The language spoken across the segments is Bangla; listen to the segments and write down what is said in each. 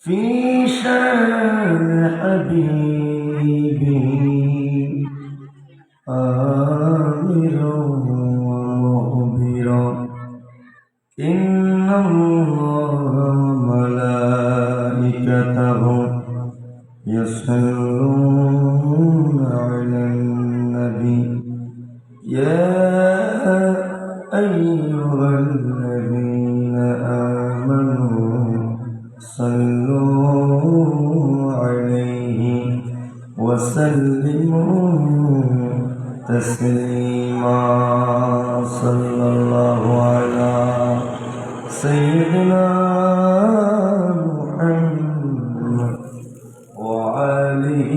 في شان حبيبي آمرا ومخبرا إن الله وملائكته يصلون على النبي يا أيها الذين آمنوا صلوا عليه وسلموا تسليما صلى الله على سيدنا محمد وآله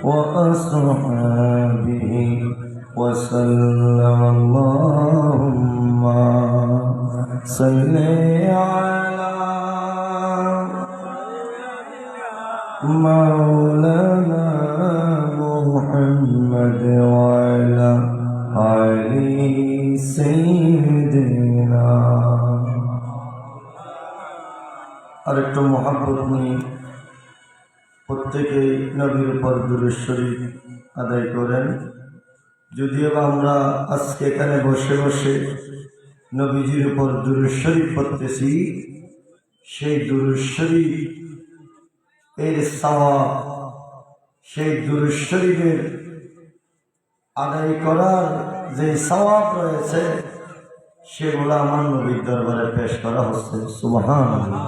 وأصحابه وسلم اللهم صل على مولانا محمد وعلى آل سيدنا আরেকটু মহব্বত নিয়ে প্রত্যেকেই নবীর উপর দুরূদ শরীফ আদায় করেন। যদিও আমরা আজকে এখানে বসে বসে নবীজির উপর দুরূদ শরীফ পড়তেছি, সেই দুরূদ শরীফ এর সওয়াব, সেই দুরূদ শরীফের আদায় করার যে সওয়াব রয়েছে সেগুলো আমার নবীর দরবারে পেশ করা হচ্ছে। সুবহানাল্লাহ।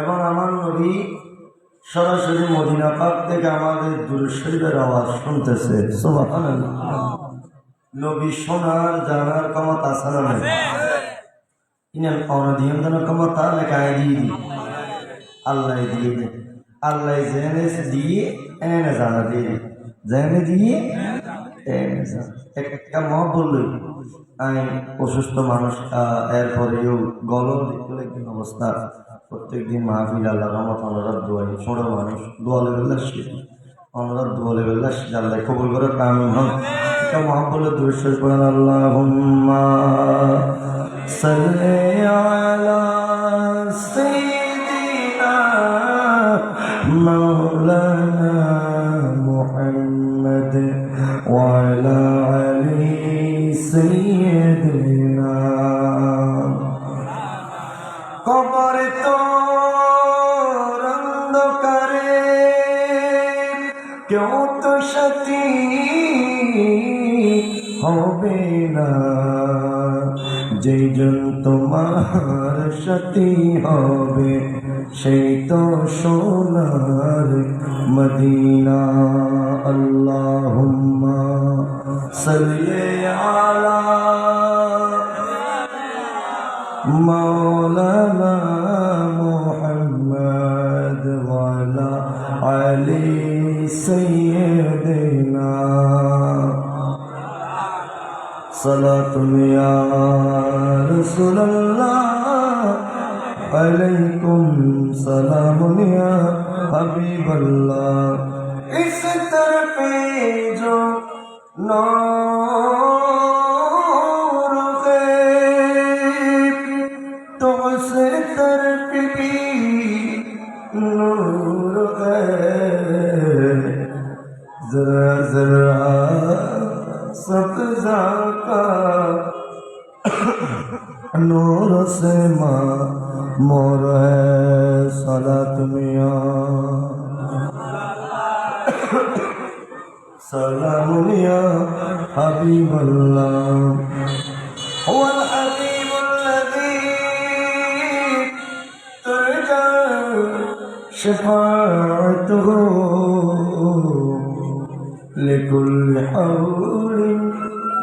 এবং আমার নবী সরাসরি মদিনা পাক থেকে আমাদের দুরূদ শরীফের আওয়াজ শুনতেছে। সুবহানাল্লাহ। নবী শোনার জানার ক্ষমতা আছে না নাই? ইনাল অনদিয়ন জানার ক্ষমতা নাকি দিয়ে দি আল্লাহ দিয়ে দেয়। আল্লাহ জেনে দিয়ে এনে জানা দিয়ে জেনে দিয়ে এনে জানা। একটা মা বলল আমি অসুস্থ মানুষ, এরপরেও গলম দেখলে কি অবস্থা। প্রত্যেকদিন মাহফিল আল্লাহ রহমত অনুরাধ দোয়াই ছোট মানুষ দোয়া লেবেল্লা শীত অনুরাধ দোয়া লেবেল্লা আল্লাহ কবুল করে কামিল হন। একটা মা বললে দুরূদ করেন আল্লাহুম্মা সাল্লি আলা সাইয়্যিদিনা মাওলানা মুহাম্মদ ওয়া আলা আলি সাইয়্যিদিনা। কবর তোর অন্ধকারে কেউ তো সাথী হবে না, যেই জন তোমার সাথী হবে সেই তো সোনার মদিনা। আল্লাহুম্মা সাল্লি আলা مولانا محمد وعلى آل سيدنا صلاة يا رسول الله عليكم سلام يا حبيب الله اس طرف جو जरा जरा सब्ज़ा का नूर से मोर है सलात मिया सलाम मिया हबीब अल्लाह हुवल हबीब الذي तुरजा शफाअतुहु لكل حول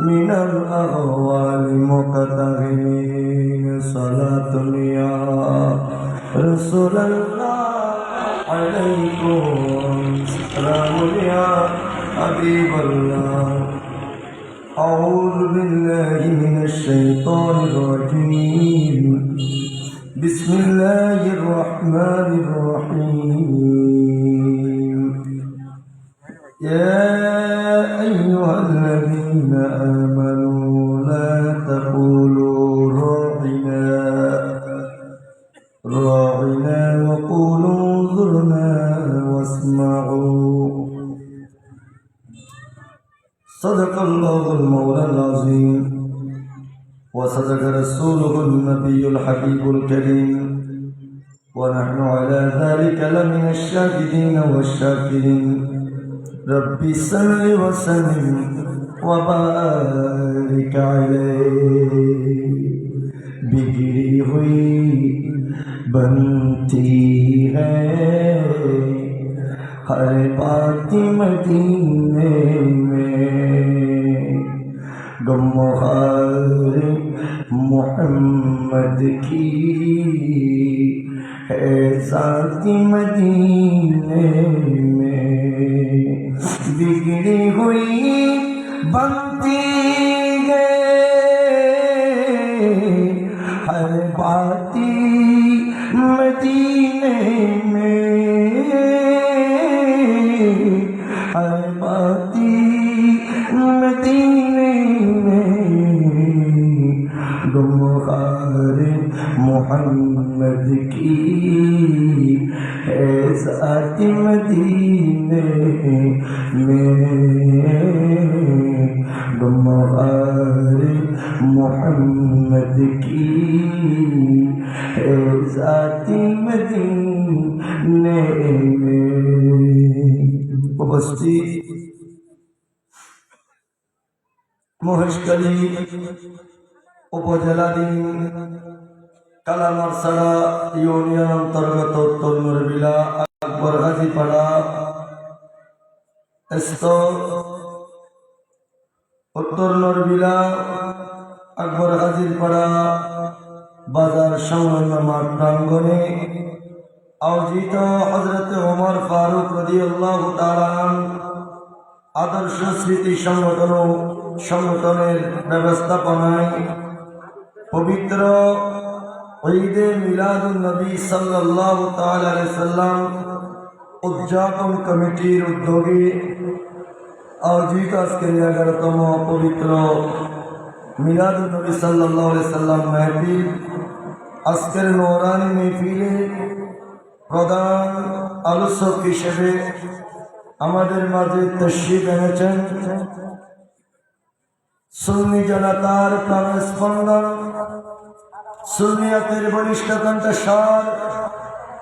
من الأهوال مقتهمين صلاة يا رسول الله عليكم سلام يا حبيب الله أعوذ بالله من الشيطان الرجيم بسم الله الرحمن الرحيم يا أيها الذين آمنوا لا تقولوا راعنا راعنا وقولوا انظرنا واسمعوا. صدق الله المولى العظيم وصدق رسوله النبي الحبيب الكريم ونحن على ذلك لمن الشاهدين والشاكرين. ربي صل وسلم وبارك عليه. बिगड़ी हुई बनती है हर बात मदीने में. गमहार मोहम्मद की है साथी मदीने में. बिगड़ी हुई बनती है हर बाती मदीने में. हर बाती मदीने में. गमखार मोहम्मद की है साथ मदीने में. गमखार मोहम्मद की है साथ मदीने में. उपस्थित মহেশখালী উপজেলাধীন কালামারসাড়া ইউনিয়ন অন্তর্গত উত্তর নরবিলা আকবর হাজিপাড়া উত্তর নরবিলা আকবর হাজিরপাড়া বাজার সংলগ্ন মাঠ প্রাঙ্গণে আয়োজিত হযরত ওমর ফারুক রাদিয়াল্লাহু তাআলা আদর্শ স্মৃতি সংগঠনের ব্যবস্থাপনায় পবিত্র ঈদে মিলাদুন নবী সাল্লাল্লাহু তাআলা আলাইহি সাল্লাম উদযাপন কমিটির উদ্যোগে আয়োজিত আজকের 11তম পবিত্র মিলাদুন নবী সাল্লাল্লাহু আলাইহি সাল্লাম মাহফিল. আজকের নূরানি মাহফিলে প্রধান আলোচক হিসেবে আমাদের মাঝে তশরিফ এনেছেন সুন্নি জনতার প্রাণস্পন্দন, সুন্নিয়তের বলিষ্ঠ কণ্ঠস্বর,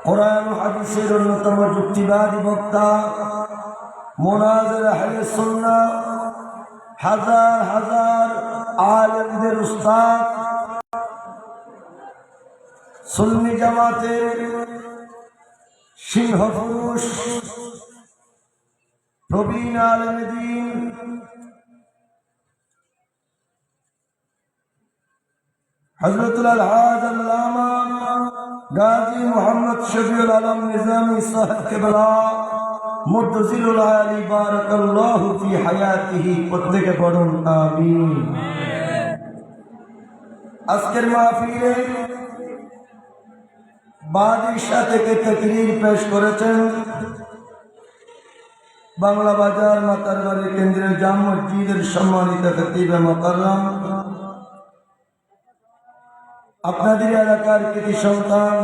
কোরআন ও হাদিসের অন্যতম যুক্তিবাদী বক্তা, মুনাজির আহলে সুন্নাহ, হাজার হাজার আলেমদের উস্তাদ, সুন্নি জামাতের সিংহপুরুষ, প্রবীণ আলেমে দ্বীন, হযরতুল আলহাজ আল্লামা গাজী মুহাম্মদ শফিউল আলম নিজামী সাহেব কেবলা মুর্তজিলুল আলী বারাকাল্লাহু ফি হায়াতিহি. প্রত্যেকে পড়ুন আমিন. আজকের মাহফিলে বাদশাহ থেকে তাকরীর পেশ করেছেন বাংলা বাজার মাতারবাড়ি কেন্দ্রীয় জাম মসজিদের সম্মানিত খতিব মুকাররম, আপনাদের এলাকার কৃতি সন্তান,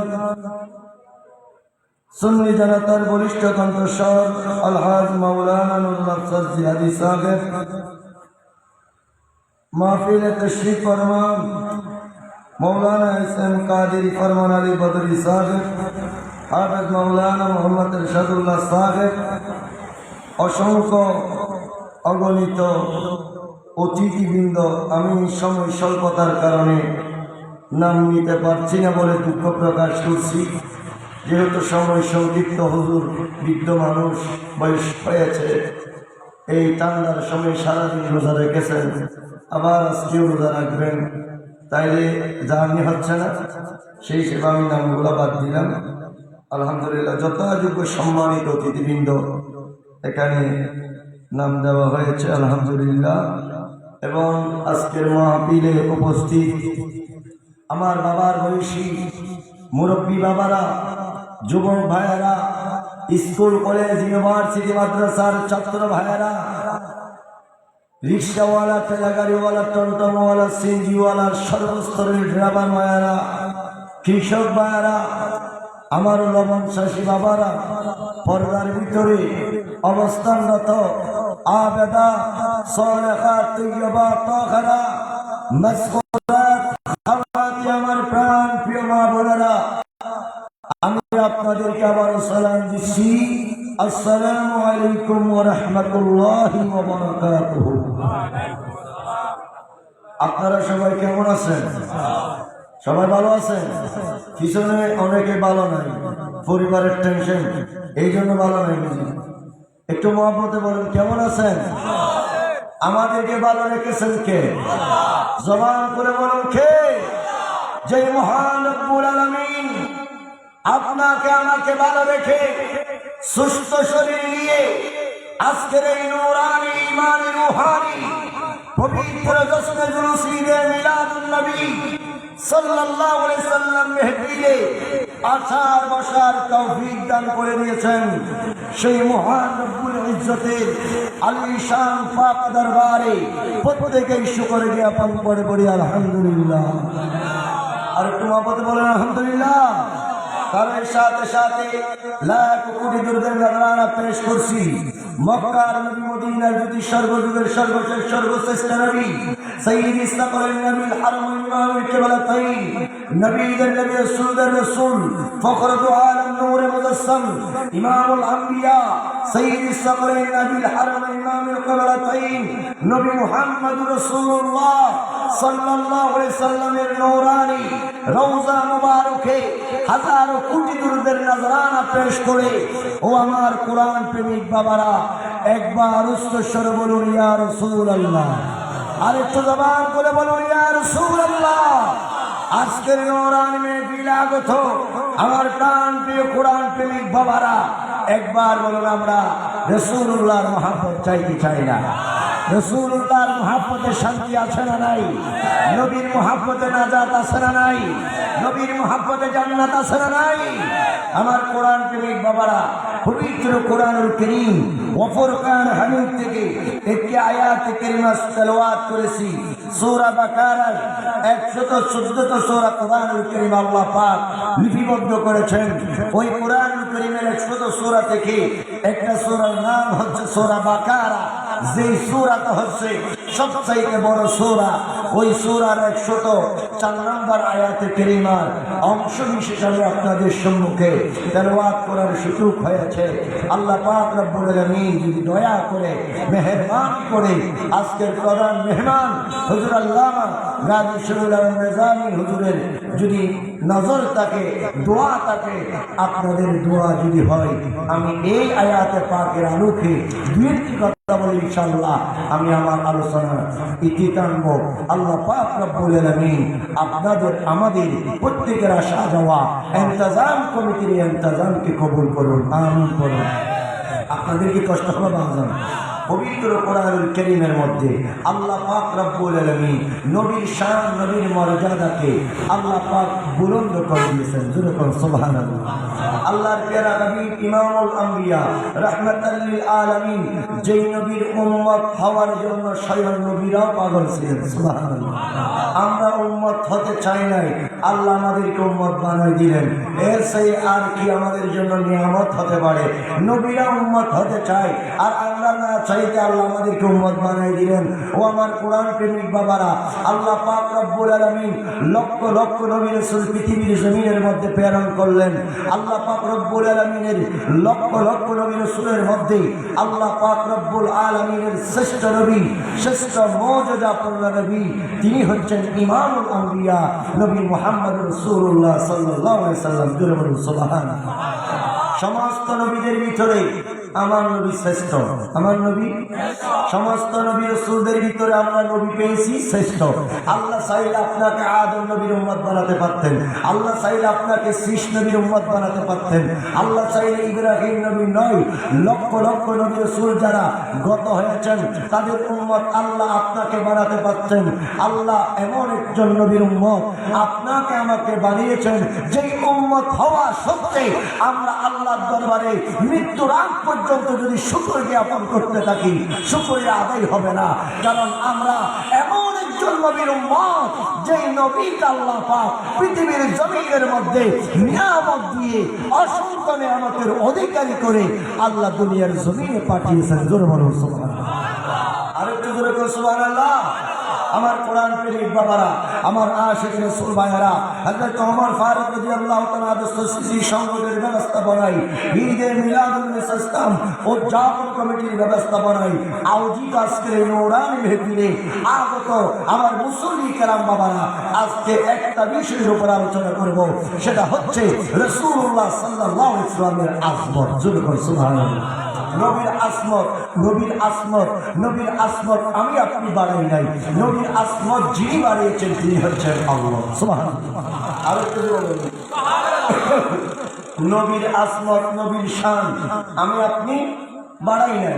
সুন্নি জনতার বলিষ্ঠ কণ্ঠস্বর আলহাজ মাওলানা নুরুল আফসার জিহাদি সাহেব, মাহফিলে তশরিফ ফরমান মৌলানা এসএম কাদেরী ফরমান আলী বদরি সাহেব, হাফেজ মাওলানা মোহাম্মদ ইরশাদুল্লাহ সাহেব, অসংখ্য অগণিত অতিথিবৃন্দ. আমি সময় স্বল্পতার কারণে নাম নিতে পারছি না বলে দুঃখ প্রকাশ করছি, যেহেতু সময় সংক্ষিপ্ত. হুজুর বৃদ্ধ মানুষ, বয়স হয়েছে, এই ঠান্ডার সময় সারাদিন রোজা রেখেছেন, আবার আজকেও রোজা রাখবেন, তাইলে জার্নি হচ্ছে না, সেই হিসেবে আমি নামগুলো বাদ দিলাম. আলহামদুলিল্লাহ যথাযোগ্য সম্মানিত অতিথিবৃন্দ এখানে নাম দেওয়া হয়েছে আলহামদুলিল্লাহ. এবং আজকের মাহফিলে উপস্থিত আমার বাবার বয়সী মুরব্বী বাবারা, যুবক ভাইয়েরা, স্কুল কলেজ ইউনিভার্সিটি মাদ্রাসার ছাত্র ভাইয়েরা, রিক্সাওয়ালা, ঠেলাগাড়িওয়ালা, টমটমওয়ালা, সিএনজিওয়ালা, সর্বস্তরের ড্রাইভার ভাইয়েরা, কৃষক ভাইরা, আমার লবণ চাষী বাবারা, পর্দার ভিতরে অবস্থানরত আবেদা সালেহা তৈয়বা তাহেরা মাসকুরাত খাওয়াতি আমার প্রাণ প্রিয় মা বোনেরা, আমি আপনাদেরকে আবার সালাম দিচ্ছি। আসসালামু আলাইকুম ওয়া রাহমাতুল্লাহি ওয়া বারাকাতুহু। আপনারা সবাই কেমন আছেন? সবাই ভালো আছেন? পিছনে অনেকে ভালো নাই, পরিবারের টেনশন, এই জন্য ভালো নাই। একটু মহব্বতে বলেন কেমন আছেন? আমাদেরকে ভালো রেখেছেন কে? জবান করে বলুন কে? যে মহান রব্বুল আলামিন আপনাকে আমাকে ভালো রেখে সুস্থ শরীর নিয়ে আজকের এই নূরানি ঈমানি রূহানি পবিত্র জশ্নে জুলুস ঈদে মিলাদুন নবী সাল্লাল্লাহু আলাইহি সাল্লাম মেহফিলে আসার বসার তৌফিক দান করে দিয়েছেন। সেই মহান রব্বুল ইজ্জতের আলিশান পাক দরবারে প্রত্যেকেই শুকর জ্ঞাপন করে বলি আলহামদুলিল্লাহ। আর একটু মহব্বতে বলেন আলহামদুলিল্লাহ। তার সাথে সাথে লাখ কোটি দুর্গের নজরানা পেশ করছি মক্কার নবী, মদিনার জ্যোতি, সর্বযুগের সর্বশেষ সর্বশ্রেষ্ঠ নবী সাইয়্যিদ ইসলামের নবী হারমাইন ইমামুল কিবলাতাইন, নবীদের নবী রাসূলদের রাসূল ফখরুল আলম নূরে মুজাসসাম ইমামুল আম্বিয়া সাইয়্যিদ ইসলামের নবী হারমাইন ইমামুল কিবলাতাইন নবী মুহাম্মদুর রাসূলুল্লাহ সাল্লাল্লাহু আলাইহি সাল্লামের নূরানি রওজা মুবারকে হাজারো কোটি দুরুদের নজরানা পেশ করে ও আমার কোরআন প্রেমিক বাবারা একবার উচ্চস্বরে বলুন ইয়া রাসূলুল্লাহ। আরেকটু জবান করে বলুন ইয়া রাসূলুল্লাহ। আজকের নূরানি মেহফিল আগত আমার প্রাণ প্রিয় কোরআন প্রেমিক বাবারা একবার বলুন আমরা রাসূলুল্লাহর মহব্বত চাই কি চাই না? রাসূলুল্লাহর মহব্বতে শান্তি আছে না নাই? নবীর মহব্বতে নাজাত আছে না নাই? নবীর মহব্বতে জান্নাত আছে না নাই? আমার কোরআন প্রেমিক বাবারা পবিত্র কোরআনুল কারীম ওয়া ফুরকান হামিদ থেকে একটি আয়াত কারিমা তেলাওয়াত করেছি। সূরা বাকারার 114 সূরা কোরআনুল কারীম আল্লাহ পাক লিপিবদ্ধ করেছেন। ওই কোরআনুল কারীমের 100 সূরা থেকে একটা সূরার নাম হচ্ছে সূরা বাকারা, যে সূরাটা হচ্ছে সবচেয়ে বড় সূরা। ওই সূরার 104 নম্বর আয়াতে কারিমার অংশ বিশেষ আমি আপনাদের সম্মুখে তেলাওয়াত করার সুযোগ হয়েছে। আল্লাহ পাক রব্বুল আলামিন যদি দয়া করে মেহেরবানি করে আজকের প্রধান মেহমান হুজুর আল্লামা গাজী শরীফুল আলম নিজামী হুজুরের যদি নজর থাকে, দোয়া থাকে, আপনাদের দোয়া যদি হয়, আমি এই আয়াতে পাকের আলোকে দুইটি কথা বলি ইনশাআল্লাহ আমি আমার আলোচনা ইতি টানব। আল্লাহ পাক রব্বুল আলামিন আপনাদের আমাদের প্রত্যেকের আশা যাওয়া ইন্তজাম কমিটির ইন্তজামকে কবুল করুন, আমিন করুন। আপনাদের কি কষ্ট হবে বাংলা? পবিত্র কোরআনুল কারীমের মধ্যে আল্লাহ পাক রব্বুল আলামিন নবীর শান, নবীর মর্যাদাকে আল্লাহ পাক বুলন্দ করে দিয়েছেন। যেরকম সুবহানাল্লাহ। আল্লাহর প্যারা নবী ইমামুল আম্বিয়া রাহমাতাল লিল আলামিন, যেই নবীর উম্মত হওয়ার জন্য স্বয়ং নবীরাও পাগল ছিলেন। সুবহানাল্লাহ। আমরা উম্মত হতে চাই নাই, আল্লাহ আমাদেরকে উম্মত বানিয়ে দিলেন। এর সেই আর কি আমাদের জন্য নিয়ামত হতে পারে? নবীরা উম্মত হতে চায় আর আমরা না চাইতে আল্লাহ আমাদেরকে উম্মত বানিয়ে দিলেন। ও আমার কোরআন প্রেমিক বাবারা, আল্লাহ পাক রব্বুল আলামিন লক্ষ লক্ষ নবী রাসূল পৃথিবীর জমিনের মধ্যে প্রেরণ করলেন। আল্লাহ পাক রব্বুল আলামিনের লক্ষ লক্ষ নবী রাসূলের মধ্যে আল্লাহ পাক রব্বুল আলামিনের শ্রেষ্ঠ নবী, শ্রেষ্ঠ মুজিজাপূর্ণ নবী, তিনি হচ্ছেন ইমামুল আম্বিয়া নবী মুহাম্মদ রাসূলুল্লাহ সাল্লাল্লাহু আলাইহি সাল্লাম। জোরে বলুন সুবহানাল্লাহ। সমস্ত নবীদের ভিতরে আমার নবী শ্রেষ্ঠ। আমার নবী সমস্ত নবী রাসূলদের ভিতরে আমরা নবী পেয়েছি শ্রেষ্ঠ। আল্লাহ চাইলে আপনাকে আদম নবীর উম্মত বানাতে পারতেন, আল্লাহ চাইলে আপনাকে শীষ নবীর উম্মত বানাতে পারতেন, আল্লাহ চাইলে ইব্রাহিম নবী নয় লক্ষ লক্ষ নবী রাসূল যারা গত হয়েছেন তাদের উম্মত আল্লাহ আপনাকে বানাতে পারতেন। আল্লাহ এমন একজন নবীর উম্মত আপনাকে আমাকে বানিয়েছেন, যেই উম্মত হওয়া সত্ত্বে আমরা আল্লাহর দরবারে মৃত্যুর আগ পর্যন্ত যদি শুকর জ্ঞাপন করতে থাকি শুকরিয়া আদায় হবে না। কারণ আমরা এমন একজন নবীর উম্মত, যেই নবীকে আল্লাহ পাক পৃথিবীর জমিনের মধ্যে নিয়ামত দিয়ে অসংখ্য নিয়ামতের অধিকারী করে আল্লাহ দুনিয়ার জমিনে পাঠিয়েছেন। জোরে বলুন সুবহানাল্লাহ। আরেকটু জোরে বলুন সুবহানাল্লাহ। আমার কোরআন প্রেমিক বাবারা, আমার আশিক রাসূল ভাইয়েরা, হযরত ওমর ফারুক রাদিয়াল্লাহু তাআলা দস্তসি সংগঠনের ব্যবস্থাপনায় ঈদে মিলাদুল ইসলাম ও জাফর কমিটির ব্যবস্থাপনায় আয়োজিত আজকের নূরানি মেহফিলে আগত আমার মুসল্লি কেরাম বাবারা, আজকে একটা বিষয়ের উপর আলোচনা করব, সেটা হচ্ছে রাসূলুল্লাহ সাল্লাল্লাহু আলাইহি ওয়াসাল্লামের আজমত। জোরে বলুন সুবহানাল্লাহ। নবীর আসমত, নবীর আসমত, নবীর আসমত আমি আপনি বাড়াই নাই, নবীর আসমত যিনি বাড়িয়েছেন তিনি হচ্ছেন আল্লাহ। সুবহানাল্লাহ। আর একটু বলুন নবীর আসমত, নবীর শান আমি আপনি বাড়াই নাই,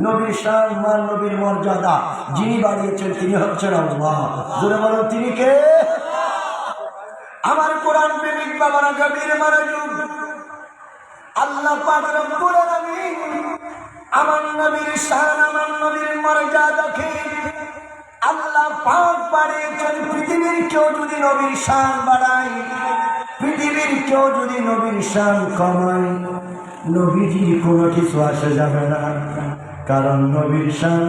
নবীর শান মান নবীর মর্যাদা যিনি বাড়িয়েছেন তিনি হচ্ছেন আল্লাহ। জোরে বলুন তিনি কে? আমার কোরআন প্রেমিক বাবারা গভীর মনোযোগ। আল্লাহ পাক রব্বুল আলামিন আমার নবীর শান, আমার নবীর মর্যাদাকে আল্লাহ পাক বাড়িয়েছেন। পৃথিবীর কেউ যদি নবীর শান বাড়ায়, পৃথিবীর কেউ যদি নবীর শান কমায়, নবীজির কোনো কিছু আসে যাবে না, কারণ নবীর শান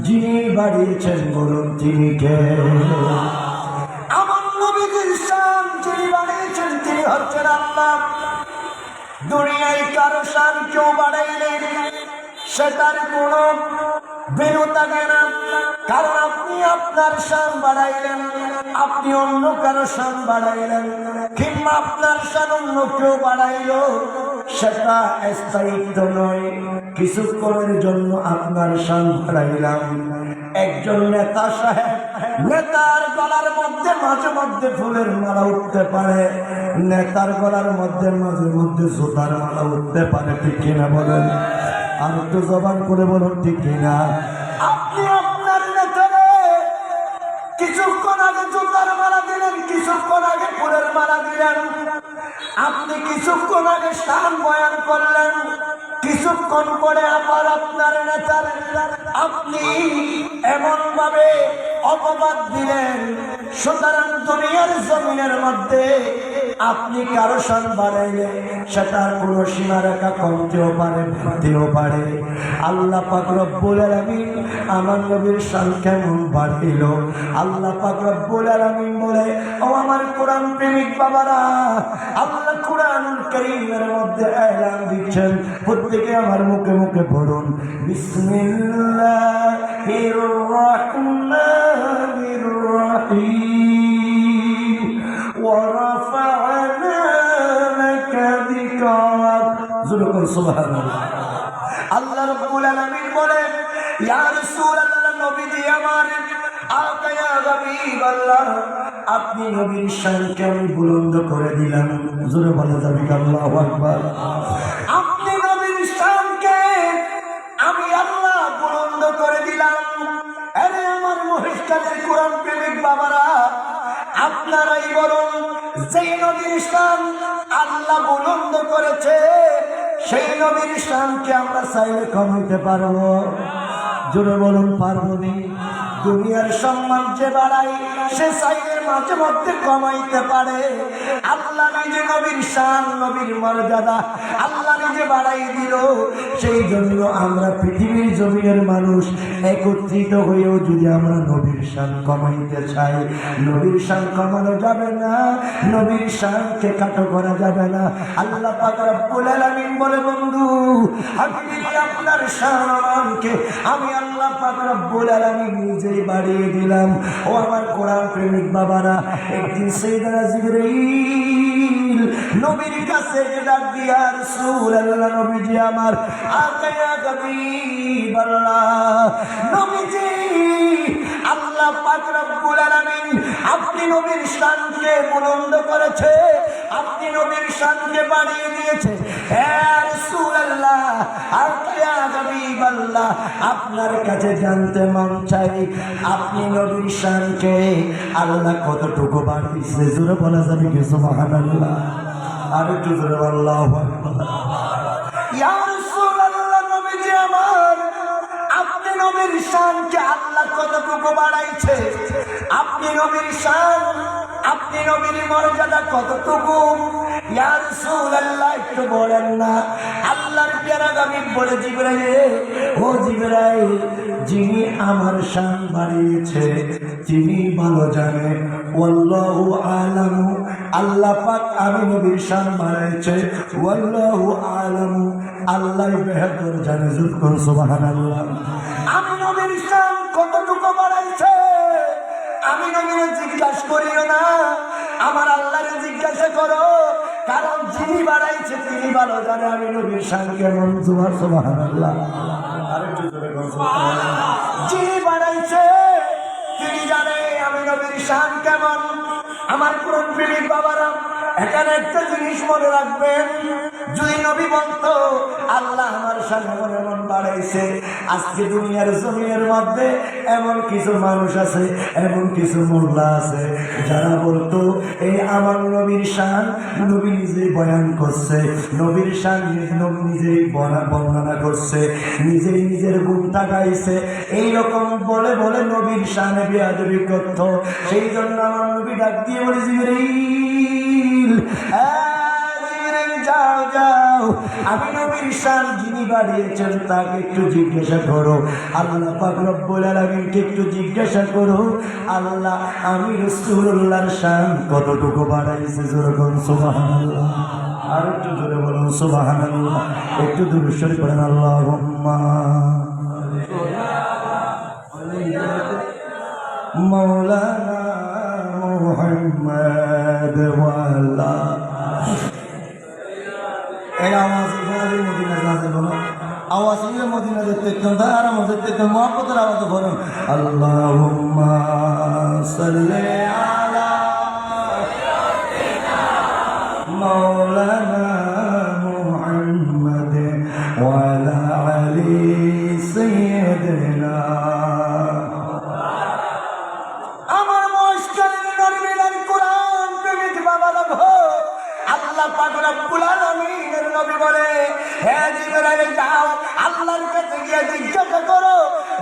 যিনি বাড়িয়েছেন বলুন তিনি কে? আমার নবীর শান যিনি বাড়িয়েছেন তিনি হচ্ছেন আল্লাহ। দুনিয়ায় কারো শান কেউ বাড়াইলে সেটার কোনো বেরো থাকে না, কারণ আপনি আপনার শান বাড়াইলেন, আপনি অন্য কারো শান বাড়াইলেন, কিংবা আপনার শান অন্য কেউ বাড়াইল, সেটা স্থায়িত্ব নয়। কিছুক্ষণের জন্য আপনার শান বাড়াইলাম। একজন নেতা সাহেব, নেতার গলার মধ্যে মাঝে মধ্যে ফুলের মালা উঠতে পারে, নেতার গলার মধ্যে মাঝে মধ্যে জুতার মালা উঠতে পারে, ঠিক কিনা বলেন? আর একটু জবান করে বলুন ঠিক কিনা? আপনি আপনার নেতারে কিছুক্ষণ আগে জুতার মালা দিলেন, কিছুক্ষণ আগে ফুলের মালা দিলেন, আপনি কিছুক্ষণ আগে শান বয়ান করলেন, কিছুক্ষণ পরে আবার আপনার নেতার আপনি এমন ভাবে অপবাদ দিলেন। সুতরাং দুনিয়ার জমিনের মধ্যে আপনি কারো শান বাড়াইলে সেটার কোন সীমারেখা কমতেও পারে, বাড়তেও পারে। আল্লাহ পাক রব্বুল আলামিন আমার নবীর শান কেমন বাড়িল? আল্লাহ পাক রব্বুল আলামিন বলে, ও আমার কোরআন প্রেমিক বাবারা, আল্লাহ কোরআনুল কারীমের মধ্যে এলান দিচ্ছেন, প্রত্যেকে আমার মুখে মুখে পড়ুন, বিসমিল্লাহির রাহমানির রাহিম, ওয়া রাফা'না লাকা যিকরাক। জোরে বলুন সুবহানাল্লাহ। আল্লাহ রাব্বুল আলামিন বলেন, ইয়া রাসূলুল্লাহ, নবীজি আমার, আকা ইয়া হাবিবাল্লাহ, আপনি নবীর শানকে আমি বুলন্দ করে দিলাম। জোরে বলা যাবে আল্লাহু আকবার। আপনি নবীর শানকে আমি আল্লাহ বুলন্দ করে দিলাম। আরে আমার মহিষকালের কোরআন প্রেমিক বাবারা, আপনারাই বলুন, যেই নবীর শান আল্লাহ বুলন্দ করেছে, সেই নবীর শানকে আমরা চাইলে কমাইতে পারবো? জোরে বলুন পারবো নি? দুনিয়ার সম্মান যে বাড়াই, সে চাইলে মাঝে মধ্যে কমাইতে পারে। আল্লাহ নিজে নবীর শান, নবীর মর্যাদা আল্লাহ নিজে বাড়াই দিল। সেই জন্য আমরা পৃথিবীর জমিনের মানুষ একত্রিত হয়েও যদি আমরা নবীর শান কমাইতে চাই, নবীর শান কমানো যাবে না, নবীর শানকে কাটো করা যাবে না। আল্লাহ পাক রব্বুল আলামিন বলে, বন্ধু আমি আপনার শানকে আমি আল্লাহ পাক রব্বুল আলামিন নিজেই বাড়িয়ে দিলাম। ও আমার কোরআন প্রেমিক বাবারা, একদিন সাইয়েদনা জিবরাইল নবীর কাছে ডাক দিয়া, রাসূলুল্লাহ, নবীজি আমার, আকা ইয়া হাবিবাল্লাহ, নবীজি আল্লাহ পাক রব্বুল আলামিন আপনি নবীর শানকে বুলন্দ করেছে, আপনি নবীর শানকে বাড়িয়ে দিয়েছে। হে রাসূলুল্লাহ, আকা ইয়া হাবিবাল্লাহ, আপনার কাছে জানতে মন চাই, আপনি নবীর শানকে আল্লাহ কতটুকু বাড়িয়েছে? জোরে বলা যাবে কি সুবহানাল্লাহ? আর একটু জোরে আল্লাহু আকবার। ইয়া রাসূলুল্লাহ, নবীজি আমার, আপনি নবীর শানকে আল্লাহ কতটুকু বাড়াইছে? আপনি নবীর শান, আপনি নবীর মর্যাদা কতটুকু ইয়া রাসূলুল্লাহ একটু বলেন না। আল্লাহর প্যারা আমি বলে জিবরাইল, ও জিবরাইল, যিনি আমার শান বাড়িয়েছে তিনি ভালো জানে। ওয়াল্লাহু আলামু, আল্লাহ পাক আমি নবীর শান বাড়াইছে। ওয়াল্লাহু আলামু, আল্লাহ বেহতর জানে। যুকর সুবহানাল্লাহ। আমি নবীর শান কতটুকু বাড়াইছে আমি নবীরে জিজ্ঞাসা করিও না, আমার আল্লাহরে জিজ্ঞাসা করো, কারণ যিনি বাড়াইছে তিনি ভালো জানে আমি নবীর শান কেমন। সুবহানাল্লাহ। আরেকটু জোরে বলুন সুবহানাল্লাহ। যিনি বাড়াইছে তিনি জানে আমি নবীর শান কেমন। আমার কোরআন প্রেমিক বাবারা, এখানে একটা জিনিস মনে রাখবেন, যদি নবী বলতো আল্লাহ আমার শান এমন এমন বাড়াইছে, আজকে দুনিয়ার জমিনের মধ্যে এমন কিছু মানুষ আছে, এমন কিছু মোল্লা আছে যারা বলতো এই আমার নবীর শান নবী নিজেই বয়ান করছে, নবীর শান নবী নিজেই বর্ণনা করছে, নিজেই নিজের গুণটা গাইছে, এইরকম বলে বলে নবীর শানে বেয়াদবি করত। সেই জন্য আমার নবী ডাক দিয়ে বলে, জিবরাইল, জিবরাইল যাও যাও, আমি নবীর শান যিনি বাড়িয়েছেন তাকে একটু জিজ্ঞাসা করো। আল্লাহ পাক রব্বুল আলামিনকে একটু জিজ্ঞাসা করো, আল্লাহ আমি রাসূলুল্লাহর শান কতটুকু বাড়াইছে। জোরে বলুন সুবহানাল্লাহ। আর একটু জোরে বলুন সুবহানাল্লাহ। একটু দুরূদ শরীফ পড়েন, আল্লাহুম্মা মাওলানা মুহাম্মদ ওয়ালা। এই আওয়াজ মদিনা যাবে বলো, আওয়াজ নিয়ে মদিনা যেতে একদম আর আমাদের থেকে মহব্বতের আওয়াজ বলুন, আল্লাহুম্মা সাল্লি আলা মাওলানা মুহাম্মদ ওয়ালা আলি সাইয়্যিদিনা। আমার মুশকিলের নরমিনার কোরআন প্রেমিক বাবারা গো, আল্লাহ পাক রব্বুল আলামিনের নবী বলে, হে জিবরাইল যাও আল্লাহর কাছে গিয়ে জিজ্ঞাসা করো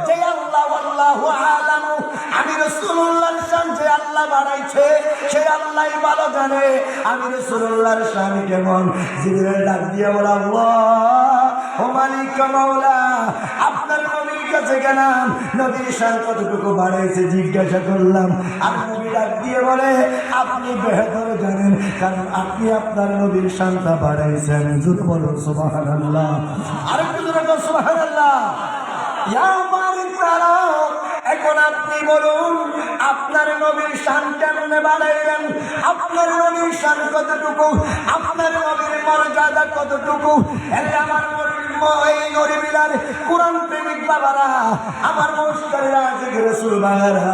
যে আল্লাহ আল্লাহু আলামু, আমি রাসূলুল্লাহর শান যে আল্লাহ বাড়াইছে সে আল্লাহই ভালো জানে আমি রাসূলুল্লাহর শান কেমন। জিবরাইল ডাক দিয়ে বলে, আল্লাহ ও মালিক মাওলা, আপনার নবীর কাছে গেলাম, নবীর শান কতটুকু বাড়াইছে জিজ্ঞাসা করলাম। আর নবী ডাক দিয়ে বলে, আপনি বেহতর জানেন, কারণ আপনি আপনার নবীর শানটা বাড়াইছেন। জোরে বলুন সুবহানাল্লাহ। আরেকটু জোরে বলুন সুবহানাল্লাহ। ইয়া মালিক তাআলা, এখন আপনি বলুন আপনার নবীর শান কেমনে বাড়াইলেন, আপনার নবীর শান কতটুকু, আপনার নবীর মর্যাদা কতটুকু। আমার এই নরিবিলার কোরআন প্রেমিক বাবারা, আমার মুশকিলরা জিকির রাসূল বাবারা,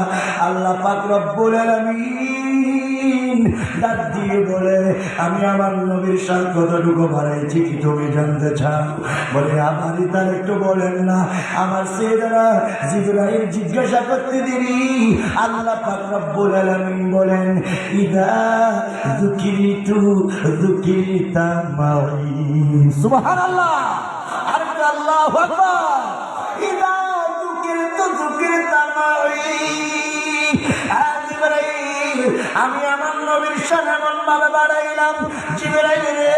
আল্লাহ পাক রব্বুল আলামিন ডাক দিয়ে বলে, আমি আমার নবীর শান কতটুকু বাড়াইছি কি তুমি জানতে চাও? বলে, আমারই তার একটু বলেন না। আমার সাইয়েদনা জিবরাইল জিজ্ঞাসা করতে দেরি, আল্লাহ পাক রব্বুল আলামিন বলেন, ইদা যুকিরিতু যুকিরিতা মাই। সুবহানাল্লাহ। আর আল্লাহু আকবার। ইদা যুকিরিতু যুকিরিতা মাই। আমি আমার নবীর শান এমন ভাবে বাড়াইলাম, জিবরাইল রে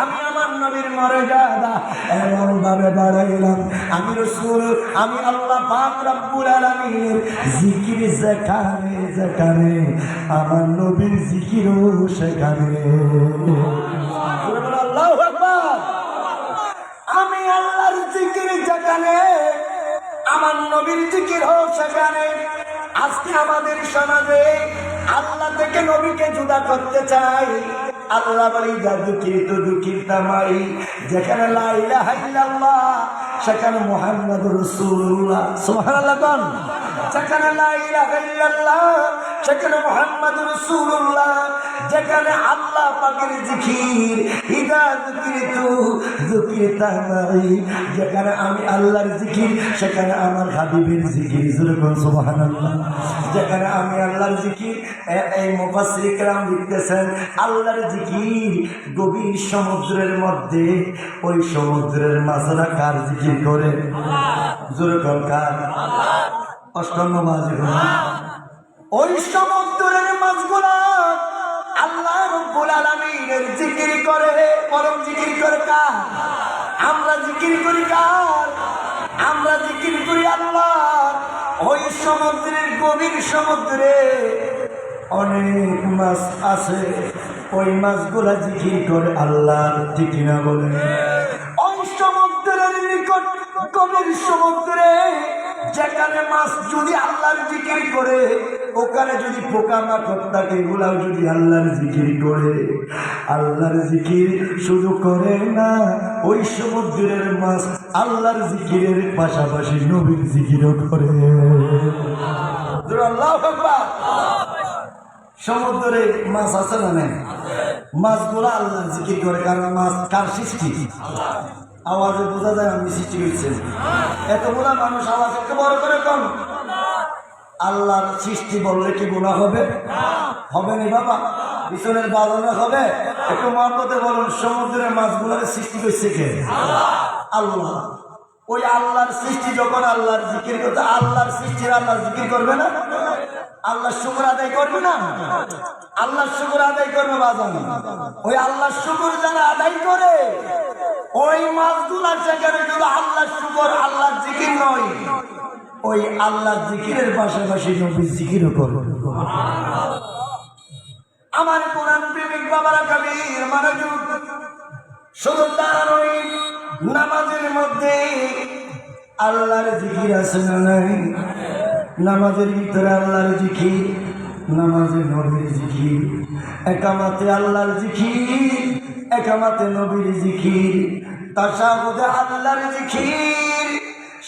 আমি আমার নবীর মর্যাদা এমন ভাবে বাড়াইলাম, আমি রাসূল, আমি আল্লাহ পাক রব্বুল আলামিনের জিকির যেখানে যেখানে আমার নবীর জিকিরও সেখানে। আল্লাহু আকবার। আমি আল্লাহর জিকির যেখানে আমার নবীর জিকির হোক সেখানে। আজকে আমাদের সমাজে আল্লাহ থেকে নবীকে জুদা করতে চাই। আল্লাহ বলি, যা দুঃখিত দুঃখিতামাই, যেখানে লা ইলাহা ইল্লাল্লাহ সেখানে মুহাম্মাদুর রাসূলুল্লাহ। সুবহানাল্লাহ। কোন যেখানে লা ইলাহা ইল্লাল্লাহ সেখানে মুহাম্মাদুর রাসূলুল্লাহ, যেখানে আল্লাহ পাকের জিকির, ইদা যুকিরতু যুকিরতামাই, যেখানে আমি আল্লাহর জিকির সেখানে আমার হাবিবের জিকির। জোরে বলুন সুবহানাল্লাহ। যেখানে আমি আল্লাহর জিকির, এই মুফাসসির کرام লিখতেছেন, আল্লাহর জিকির গভীর সমুদ্রের মধ্যে, ওই সমুদ্রের মাঝরা কার জিকির করে? জোরে বলুন কার? অষ্টাঙ্গ বাজি ওই সমুদ্রের মাছগুলা আল্লাহ রাব্বুল আলামিনের জিকির করে, পরম জিকির করে কার? আমরা জিকির করি কার? আমরা জিকির করি আল্লাহ। ওই সমুদ্রের গভীর সমুদ্রে অনেক মাছ আছে, ওই মাছগুলা জিকির করে আল্লাহর, ঠিক না বলে? ওই সমুদ্রের নিকট গভীর সমুদ্রে যেখানে মাছ যদি আল্লাহর জিকির করে, ওখানে যদি পোকামাকড় থাকে এগুলাও যদি আল্লাহর জিকির করে। আল্লাহর জিকির শুধু করে না, ওই সমুদ্রের মাছ আল্লাহর জিকিরের পাশাপাশি নবীর জিকিরও করে। আল্লাহু আকবার। সমুদ্রে মাছ আছে না নেই? মাছগুলো আল্লাহর জিকির করে, কারণ মাছ কার সৃষ্টি? আওয়াজে বোঝা যায় আমি সৃষ্টি করছেন। এতগুলা মানুষ আওয়াজ একটু বড় করে কম। আল্লাহর সৃষ্টি বললে কি গুনাহ হবে? হবে না বাবা, পিছনের বাজানো হবে। একটু মহব্বতে বলুন, সমুদ্রের মাছগুলোর সৃষ্টি করছে কে? আল্লাহ। ওই আল্লাহর সৃষ্টি যখন আল্লাহর জিকির করতে, আল্লাহর সৃষ্টির আল্লাহর জিকির করবে না? আল্লাহ শুকর আদায় করবে না? আল্লাহ শুকর আদায় করবে বাজান। ওই আল্লাহ শুকর যারা আদায় করে, ওই মাছগুলার সেখানে শুধু আল্লাহ শুকর, আল্লাহর জিকির নয়, ওই আল্লাহর জিকিরের পাশাপাশি নবীর জিকিরও করবে। আমার কোরআন প্রেমিক বাবারা কবির মনোযোগ, শুধু তা নয়, নামাজের মধ্যে আল্লাহর জিকির আছে না নাই? নামাজের ভিতরে আল্লাহর জিকির, নামাজে নবীর জিকির, একামাতে আল্লাহর জিকির, একামাতে নবীর জিকির, তাশাহুদে আল্লাহর জিকির,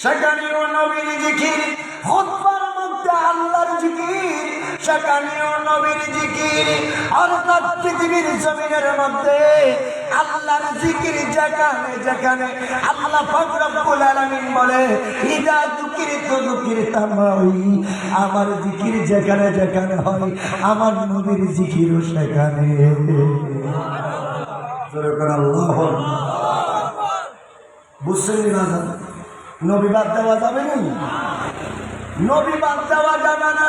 সেখানেও নবীর জিকির, খুতবার মধ্যে আল্লাহর জিকির, সেখানেও নবীর জিকির। অর্থাৎ পৃথিবীর জমিনের মধ্যে আল্লাহর জিকির যেখানে যেখানে আল্লাহ পাক রব্বুল আলামিন বলে ইদা যুকিরতু যুকিরতামাই, আমার জিকির যেখানে যেখানে হয় আমার নবীর জিকিরও সেখানে। আল্লাহু বুঝছেন না? নবী বাদ দেওয়া যাবে না, নবী বাদ দেওয়া যাবে না,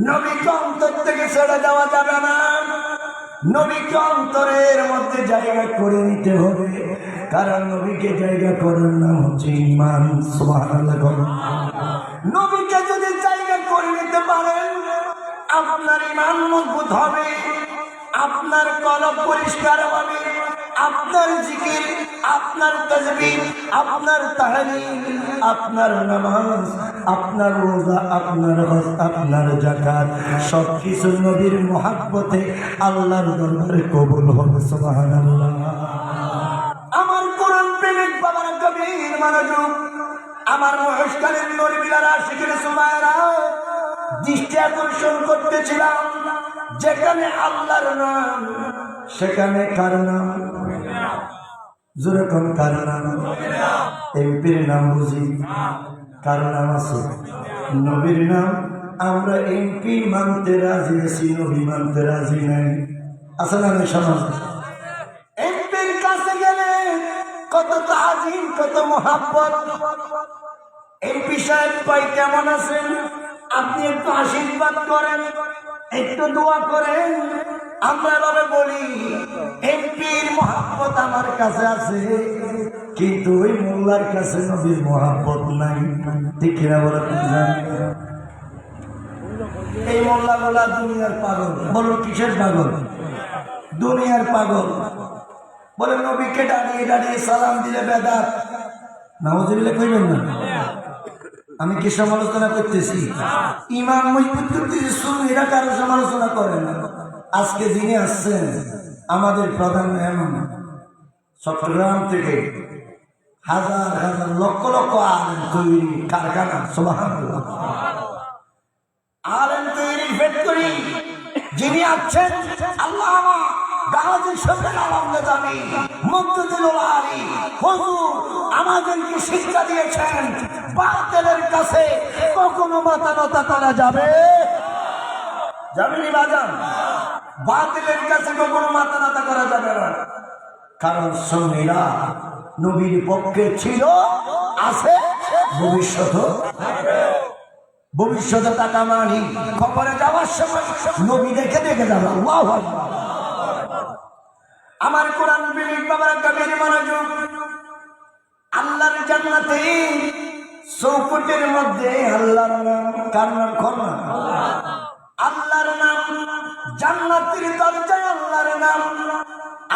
নবীকে অন্তর থেকে ছেড়ে দেওয়া যাবে না, নবীকে অন্তরের মধ্যে জায়গা করে নিতে হবে। কারণ নবীকে জায়গা করার নাম হচ্ছে ঈমান। সুবহানাল্লাহ। নবীকে যদি জায়গা করে নিতে পারেন, আপনার ঈমান মজবুত হবে, আপনার কলব পরিষ্কার হবে, আপনার জিকির, আপনার তাসবিহ, আপনার তাহলিল, আপনার নামাজ, আপনার রোজা, আপনার হজ, আপনার যাকাত সবকিছু নবীর মুহাব্বতে আল্লাহর দরবারে কবুল হবে। সুবহানাল্লাহ। আমার কোরআন প্রেমিক বাবার গভীর মনোযোগ, আমার মহেশখালীর নরবিলারা সেখানে সুমায়েরা দৃষ্টি আকর্ষণ করতেছিলাম, যেখানে আল্লাহর নাম সেখানে কার নাম? যেরকম কার নাম? এমপির নাম বুঝি, কার নাম আছে? নবীর নাম। আমরা এমপি মানতে রাজি আছি, নবী মানতে রাজি নাই। আসলে আমি সমাজ এমপির কাছে গেলে কত তাজিম, কত মোহাব্বত। এমপি সাহেব ভাই কেমন আছেন? আপনি একটু আশীর্বাদ করেন, একটু দোয়া করেন। আমরা এভাবে বলি, এমপির মোহাব্বত আমার কাছে আছে, কিন্তু ওই মোল্লার কাছে নবীর মোহাব্বত নাই। ঠিক কিনা বলেন? এই মোল্লা বলা দুনিয়ার পাগল। বলো কিসের পাগল? দুনিয়ার পাগল। বলে নবীকে দাঁড়িয়ে দাঁড়িয়ে সালাম দিলে বেদাত। নাউযুবিল্লাহ কইবেন না? আমি কি সমালোচনা করতেছি? ইমাম মজবুত করতেছি, সুন্নিরা কারো সমালোচনা করে না। আজকে যিনি আসছেন আমাদের প্রধান মেহমান, চট্টগ্রাম থেকে হাজার হাজার লক্ষ লক্ষ আলেম তৈরি কারখানা। সুবহানাল্লাহ। আলেম তৈরি ফ্যাক্টরি যিনি আছেন আল্লামা গাজী শফিউল আলম নিজামী মুফতিউল আলী হুজুর আমাদেরকে শিক্ষা দিয়েছেন, বাতিলের কাছে কখনো মাথা নত করা যাবে যাবেনি বাজান। বাতিলের কাছে কখনো মাথা নত করা যাবে না। কারণ সুন্নিরা নবীর পক্ষে ছিল, আছে, ভবিষ্যৎ। ভবিষ্যতে টাকা মানি, খবরে যাওয়ার সময় নবী দেখে দেখে যাবে। আল্লাহু আকবার। আমার কোরআন প্রেমিক বাবার গভীর মনোযোগ। আল্লাহর জান্নাতে চৌকটের মধ্যে আল্লাহর নাম, কার নাম? খরনা আল্লাহর নাম। জান্নাতের দরজায় আল্লাহর নাম।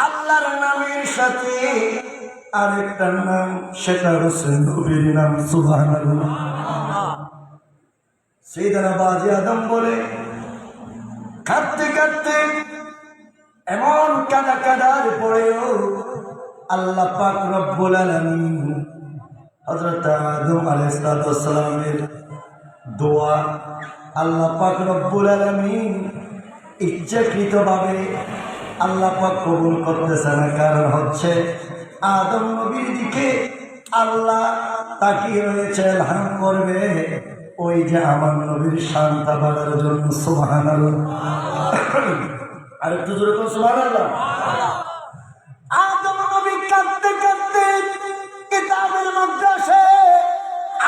আল্লাহর নামের সাথে আরেকটা নাম, সেটা হচ্ছে নবীর নাম। সুবহানাল্লাহ। সাইয়েদনা বাজি আদম বলে কাঁদতে কাঁদতে এমন কাঁদা কাঁদার পরেও আল্লাহ পাক রব্বুল আলামিন হযরত আদম আলাইহিস সালামের দোয়া আল্লাহ পাক রব্বুল আলামিন ইচ্ছাকৃতভাবে আল্লাহ পাক কবুল করতেছে না। কারণ হচ্ছে আদম নবীর দিকে আল্লাহ তাকিয়ে রয়েছে, এলহাম করবে ওই যে আমার নবীর শান্তা বাড়ার জন্য। সুবহানাল্লাহ। আর একটু জোরে বল সুবহানাল্লাহ। আদম নবী কাঁদতে কাঁদতে কিতাবের মধ্যে আসে,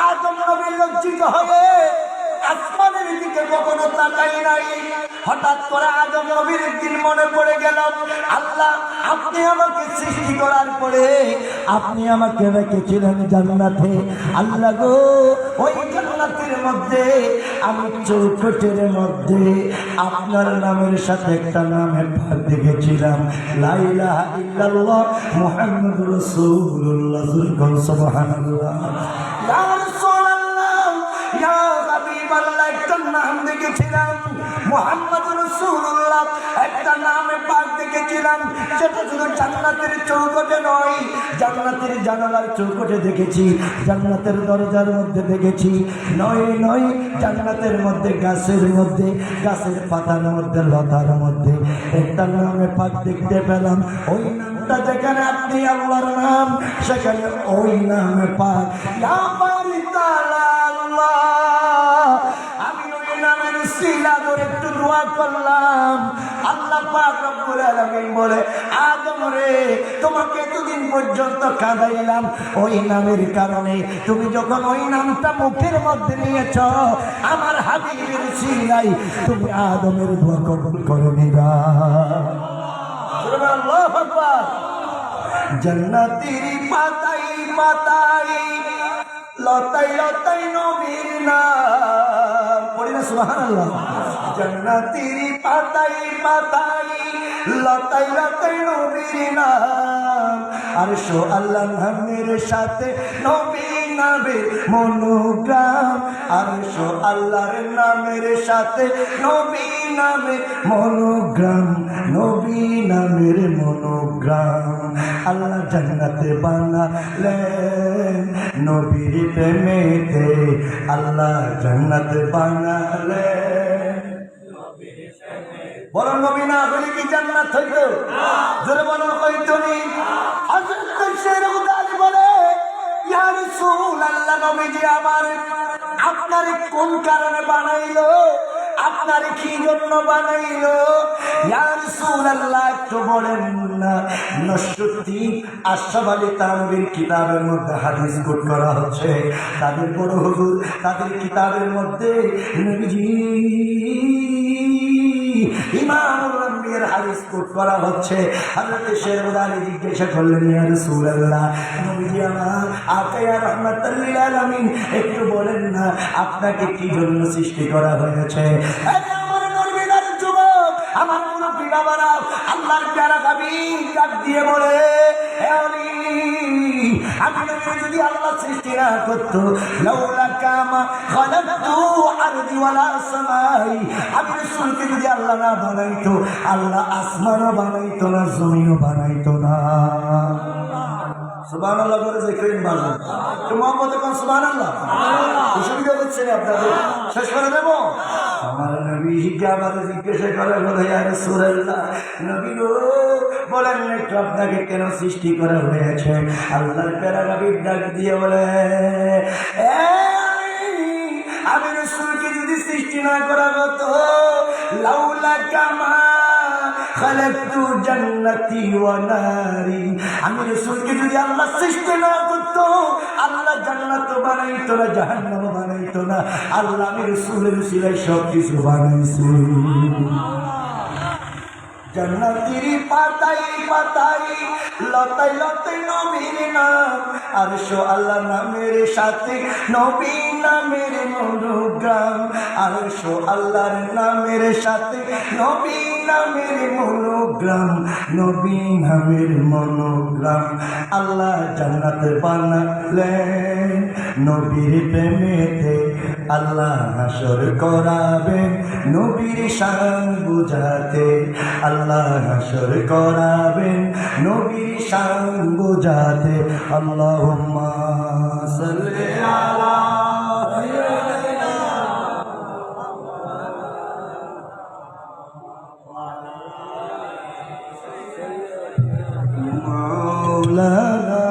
আদম নবী লজ্জিত হয়ে আসমানের দিকে কখনো তাকাই নাই। হঠাৎ করে আদম নবীর একদিন মনে পড়ে গেল, আল্লাহ আপনি আমাকে সৃষ্টি করার পরে আপনি আমাকে রেখেছিলেন জান্নাতে। আল্লাহ গো, ওই জান্নাতের মধ্যে আমি চৌকটের মধ্যে আপনার নামের সাথে একটা নামের ভাগ দেখেছিলাম, লা ইলাহা ইল্লাল্লাহ মুহাম্মাদুর রাসূলুল্লাহ। সুবহানাল্লাহ। ইয়া রাসূলুল্লাহ, ইয়া হাবিবাল্লাহ, একটা নাম দেখেছিলাম মুহাম্মাদুর রাসূলুল্লাহ, একটা নামে পাক দেখেছিলাম। সেটা শুধু জান্নাতের চৌকটে নয়, জান্নাতের জানালার চৌকটে দেখেছি, জান্নাতের দরজার মধ্যে দেখেছি, নয় নয় জান্নাতের মধ্যে গাছের মধ্যে, গাছের পাতার মধ্যে, লতার মধ্যে একটা নামে পাক দেখতে পেলাম। ওই নামটা যেখানে আপনি আল্লাহর নাম, সেখানে ওই নামে পাক। ইয়া বারিতালা আল্লাহ, আমি ওই নামের সিলা ধরে একটু দোয়া করলাম। আল্লাহ পাক রব্বুল আলামিন বলে, আদম রে, তোমাকে এতদিন পর্যন্ত কাঁদাইলাম ওই নামের কারণে। তুমি যখন ওই নামটা মুখের মধ্যে নিয়েছ, আমার হাবিবের সিলাই তুমি আদমের দোয়া কবুল করে নিবা। আল্লাহু আকবার। জান্নাতের পাতাই পাতাই, লতাই লতাই নবীর নাম, পড়ি না সুবহানাল্লাহ। জান্নাতের পাতাই পাতাই, লতাই লতাই নবীর নাম, আরশো আল্লাহর নামের সাথে নবী নামের মনোগ্রাম, আরশো আল্লাহর নামের সাথে নবী নামের মনোগ্রাম, নবী নামের মনোগ্রাম। আল্লাহ জান্নাতে বানালেন নবীর প্রেমেতে, আল্লাহ জান্নাতে বানালেন। বলো নবী না হলে কি জান্নাত হইতো? জোরে বলো হইতো নি? হযরত শেরুল আলী বলে, ইয়া রাসূলুল্লাহ, নবীজি আমার আপনার কোন কারণে বানাইলো, আপনার কি জন্য বানাইলো? ইয়া রাসূলুল্লাহ একটু বলেন না। নসরুদ্দি আশরাফ আলী থানভীর কিতাবের মধ্যে হাদিস কোট করা হচ্ছে, তাদের বড় হুজুর তাদের কিতাবের মধ্যে নবীজি ইমামুল আম্বিয়ার হাদিস কোট করা হচ্ছে। হযরত শেরুল আলী জিজ্ঞাসা করলেন, ইয়া রাসূলুল্লাহ, নবীজি আমার আকা ইয়া রাহমাতাল লিল আলামিন, একটু বলেন না আপনাকে কি জন্য সৃষ্টি করা হয়েছে? আমার নবীর যুবক, আমার মুরব্বি বাবারা, আল্লাহর প্যারা হাবিব ডাক দিয়ে বলে, হে আলী, আমি যদি আল্লাহ সৃষ্টি না করতো, লাউলা কামা খালাকতু আরদি ওয়ালা সামাই, আমি রাসূলকে যদি আল্লাহ না বানাইতো, আল্লাহ আসমানও বানাইতো না, জমিনও বানাইতো না। সুবহানাল্লাহ বলে দেখেন বাজান, তো মোহাম্মদ কোন সুবহানাল্লাহ। অসুবিধা হচ্ছে না আপনাদের? শেষ করে দেব। আমার নবীকে আবার জিজ্ঞাসা করে, বলে, ইয়া রাসূলুল্লাহ, নবী গো বলেন একটু আপনাকে কেন সৃষ্টি করা হয়েছে? আল্লাহর প্যারা হাবিব ডাক দিয়ে বলে, আমি রাসূলকে যদি সৃষ্টি না করা হতো, লাউলা কামা খালাকতু জান্নাতি ওয়া নারি। আমি রাসূলকে যদি আল্লাহ সৃষ্টি না করতো, আল্লাহ জান্নাত বানাইতো না, জাহান্নাম বানাইতো না। আল্লাহ আমি রাসূলের উসিলায় সব কিছু বানাইছে। জান্নাতের পাতায় পাতায় লতায় লতায় নবীর নাম, আরশো আল্লাহ নামের সাথে নবী নামের মনোগ্রাম, আরশো আল্লাহর নামের সাথে নবী নামের মনোগ্রাম, নবী নামের মনোগ্রাম। আল্লাহ জান্নাত বানালেন নবীর প্রেমেতে, আল্লাহ হাসর করাবেন নবীর শান বুঝাতে, আল্লাহ হাসর করাবেন নবীর শান বুঝাতে। আল্লাহুম্মা সাল্লি আলা মাওলানা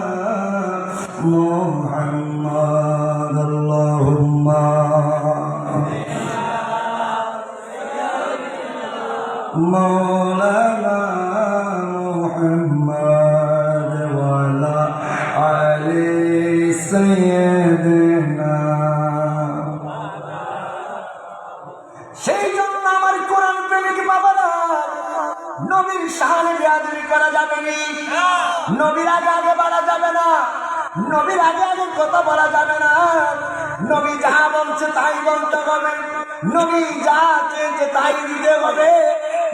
মুহাম্মদ। আল্লাহুম্মা মাওলানা মুহাম্মদ ওয়া আলা আলি সাইয়্যিদিনা। সেই জন্য আমার কোরআন প্রেমিক বাবারা, নবীর শানে বেয়াদবি করা যাবে না, নবীর আগে আগে বাড়া যাবে না, নবীর আগে আগে কথা বলা যাবে না। নবী যাহা বলছে তাই বলতে হবে, নবী যা চেয়েছে তাই দিতে হবে,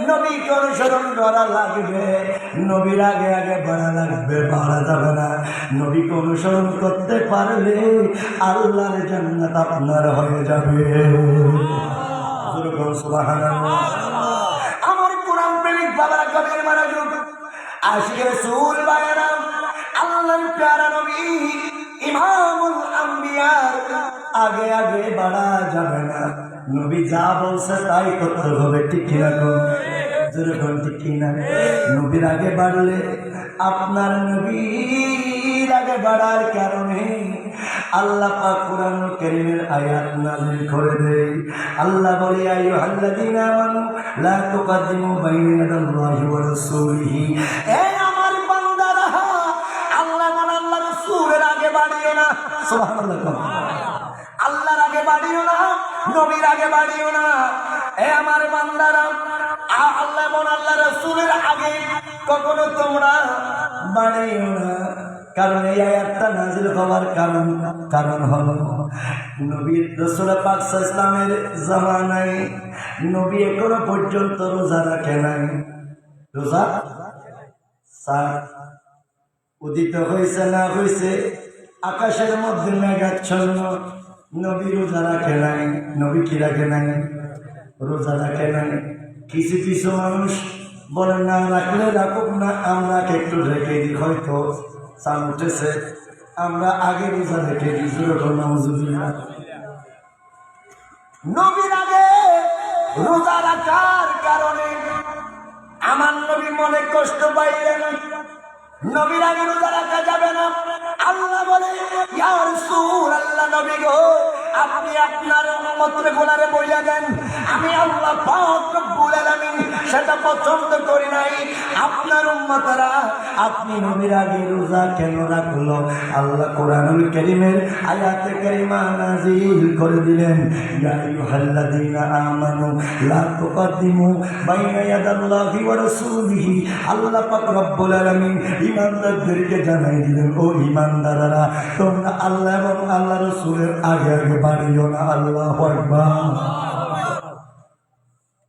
নবীকে অনুসরণ করা লাগবে, নবীর আগে আগে বাড়া লাগবে, বাড়া যাবে না। নবীকে অনুসরণ করতে পারলে আল্লাহর জান্নাত আপনার হয়ে যাবে। সুবহানাল্লাহ। আমার কোরআন প্রেমিক বাবারা, কবির মনোযোগ, আশিক রাসূল বায়রা, আল্লাহর প্যারা নবী ইমামুল আম্বিয়া, আগে আগে বাড়া যাবে না, নবী যা বলছে তাই করতে হবে। ঠিক কিনা কোন ঠিক কিনা? নবীর আগে বাড়লে, আপনার নবীর আগে বাড়ার কারণে আল্লাহ পাক কুরআনুল কারীমের আয়াত নাযিল করে দেয়। আল্লাহ বলে, ইয়া আইয়ুহাল্লাযীনা আমানু লা তুকদ্দিমু বাইনা ইয়াদাল্লাহি ওয়া রাসূলিহি। এই আমার বান্দারা, আল্লাহ মানে আল্লাহর রাসূলের আগে বাড়িও না। সুবহানাল্লাহ। আল্লাহর আগে বাড়িও না, নবীর আগে বাড়িও না। এই আমার বান্দারা, আল্লাহ মানে আল্লাহর রাসূলের আগে কখনো তোমরা বাড়িও না। কারণ এই আয়াতটা নাযিল হওয়ার কারণ হলো, নবী রাসূল পাক সাল্লাল্লাহু আলাইহি ওয়াসাল্লামের জামানায় নবী এখনো পর্যন্ত রোজা রাখে নাই। রোজা উদিত হয়েছে না হয়েছে, আকাশের মধ্যে মেঘাচ্ছন্ন, নবী রোজা রাখে নাই। নবী কি রাখে নাই? রোজা রাখে নাই। কিছু কিছু মানুষ বলে, না রাখলে রাখুক না, আমরা একটু রেখে দিই, হয়তো চান উঠেছে, আমরা আগে রোজা রেখে দিই। নবীর আগে রোজা রাখার কারণে আমার নবী মনে কষ্ট পাইলেন, নবীর আগে রোজা রাখা যাবে না। আল্লাহ বলে, ইয়া রাসূলুল্লাহ, নবী গো, আপনি আপনার উম্মতরে গোলারে বইলা দেন, আমি আল্লাহ পাক রব্বুল আলামিন সেটা পছন্দ করি নাই। আপনার উম্মতরা আপনি নবীর আগে রোজা কেন রাখলো? আল্লাহ কোরআনুল কারীমের আয়াতে কারিমা নাযিল করে দিলেন, ইয়া আইয়ুহাল্লাযীনা আমানু লা তুকদ্দিমু বাইনা ইয়াদাল্লাহি ওয়া রাসূলিহি। আল্লাহ পাক রব্বুল আলামিন ঈমানদারদেরকে জানাই দিলেন, ও ঈমানদাররা, তোমরা আল্লাহ এবং আল্লাহ রাসূলের আগে আগে বাড়িও না। আল্লাহু আকবার।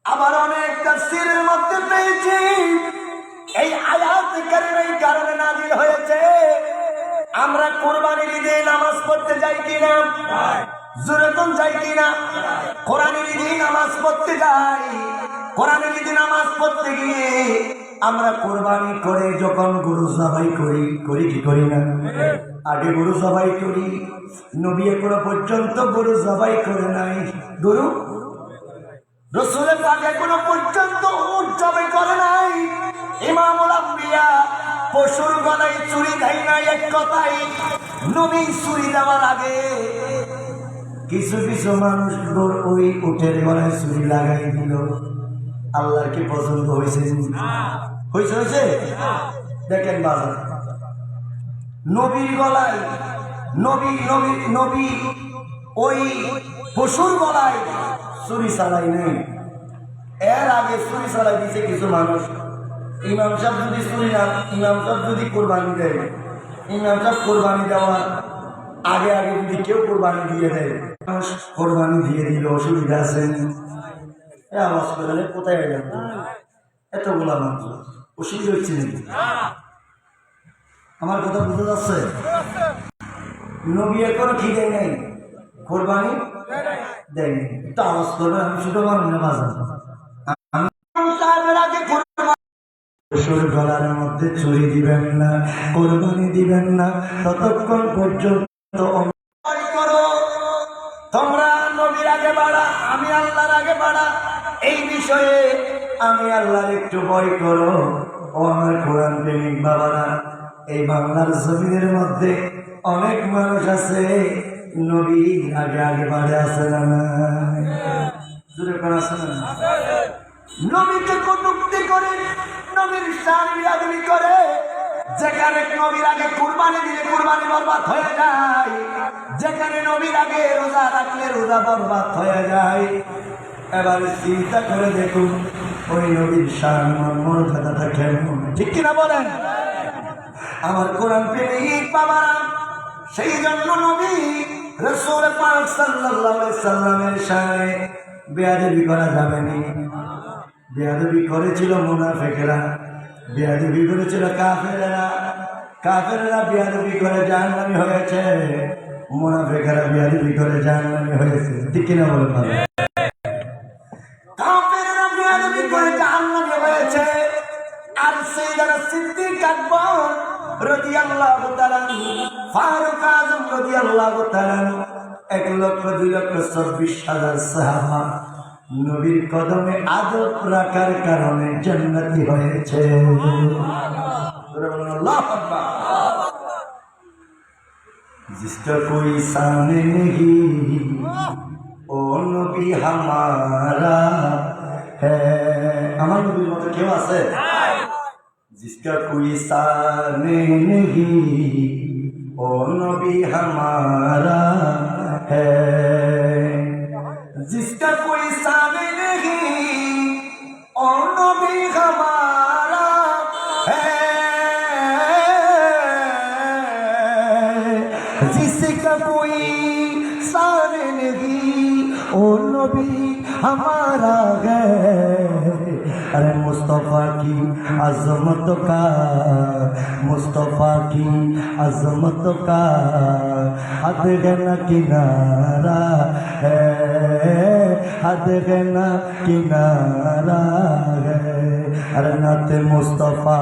আবার অনেক তাফসীরের মধ্যে পেয়েছি এই আয়াত কারিমা এই কারণে নাযিল হয়েছে, আমরা কুরবানির ঈদে নামাজ পড়তে যাই কিনা? জোরেতন যাই কিনা? কোরআনের ঈদে নামাজ পড়তে যাই। কোরআনের ঈদে নামাজ পড়তে গিয়ে আমরা কোরবানি করে যখন গরু জবাই করি কি করি না? আগে গরু জবাই করি। নবী এখনো পর্যন্ত গরু জবাই করে নাই। গরু রাসূলের পাক এখনো পর্যন্ত উট জবাই করে নাই। ইমামুল আম্বিয়া পশুর গলায় চুরি দেয় নাই। এক কথাই, নবী চুরি দেওয়ার আগে কিছু কিছু মানুষ ওই উটের গলায় চুরি লাগাই দিল। আল্লাহর কি পছন্দ হয়েছে? হয়েছে হয়েছে। দেখেন বাজার নবীর গলায় নবী নবী নবী ওই পশুর গলায় ছুরি চালাই নেই, এর আগে ছুরি চালাই দিয়েছে কিছু মানুষ। ইমাম সাহেব যদি ছুরি না, ইমাম সাহেব যদি কোরবানি দেয়, ইমাম সাহেব কোরবানি দেওয়ার আগে আগে যদি কেউ কোরবানি দিয়ে দেয়, কোরবানি দিয়ে দিলে অসুবিধা আছে? আওয়াজ করে কোথায় গেল এতগুলা মানুষ, অসুবিধা হচ্ছে নাকি? আমার কথা বুঝতে যাচ্ছে? নবী এখনো কি দেয় নাই, কোরবানি দেয়নি। একটু আওয়াজ করবে, আমি শুধু মানুষ না বাজার। পশুর গলার মধ্যে চুরি দিবেন না, কোরবানি দিবেন না ততক্ষণ পর্যন্ত। তোমরা নবীর আগে বাড়া, আমি আল্লাহর আগে বাড়া, এই বিষয়ে আমি আল্লাহর একটু ভয় করো। ও আমার কোরআন প্রেমিক বাবারা, এই বাংলার জমিনের মধ্যে অনেক মানুষ আছে নবী আগে আগে বাড়ে আছে না, আছে না? নবীকে কটূক্তি করে, নবীর শান বিয়াদবি করে। যেখানে নবীর আগে কুরবানি দিলে কুরবানি বরবাদ হয়ে যায়, যেখানে নবীর আগে রোজা রাখলে রোজা বরবাদ হয়ে যায়। এবার চিন্তা করে দেখুন ওই নবীর শান মর্যাদাটা কেমন, ঠিক কিনা বলেন? আমার কোরআন প্রেমিক বাবারা, সেই জন্য নবী রাসূল পাক সাল্লাল্লাহু আলাইহি সাল্লামের শানে বেয়াদবি করা যাবে না। বেয়াদবি করেছিল মুনাফিকরা, বেয়াদবি করেছিল কাফেররা, কাফেররা বেয়াদবি করে জাহান্নামী হয়েছে, মুনাফিকরা বেয়াদবি করে জাহান্নামী হয়েছে, ঠিক কিনা বলেন? কাফেররা বেয়াদবি করে জাহান্নামী হয়েছে। আর সাইয়েদনা সিদ্দিক আকবর রাদিয়াল্লাহু তাআলা, ফারুক আযম রাদিয়াল্লাহু তাআলা, 1,02,24,000 সাহাবা নবীর কদমে আদব রাখার কারণে জান্নাতি হয়েছে। जिसका कोई सामने नहीं ओ नबी हमारा है। আমার নবীর মতো কেউ আছে? जिसका कोई सामने नहीं ओ नबी हमारा है, जिसका कोई सामने नहीं ओ नबी हमारा है, जिसका कोई सामने नहीं ओ नबी हमारा है। अरे मुस्तफा की अजमत का, मुस्तफा की अजमत का हद न किनारा है, हद न किनारा है। अरे नाते मुस्तफा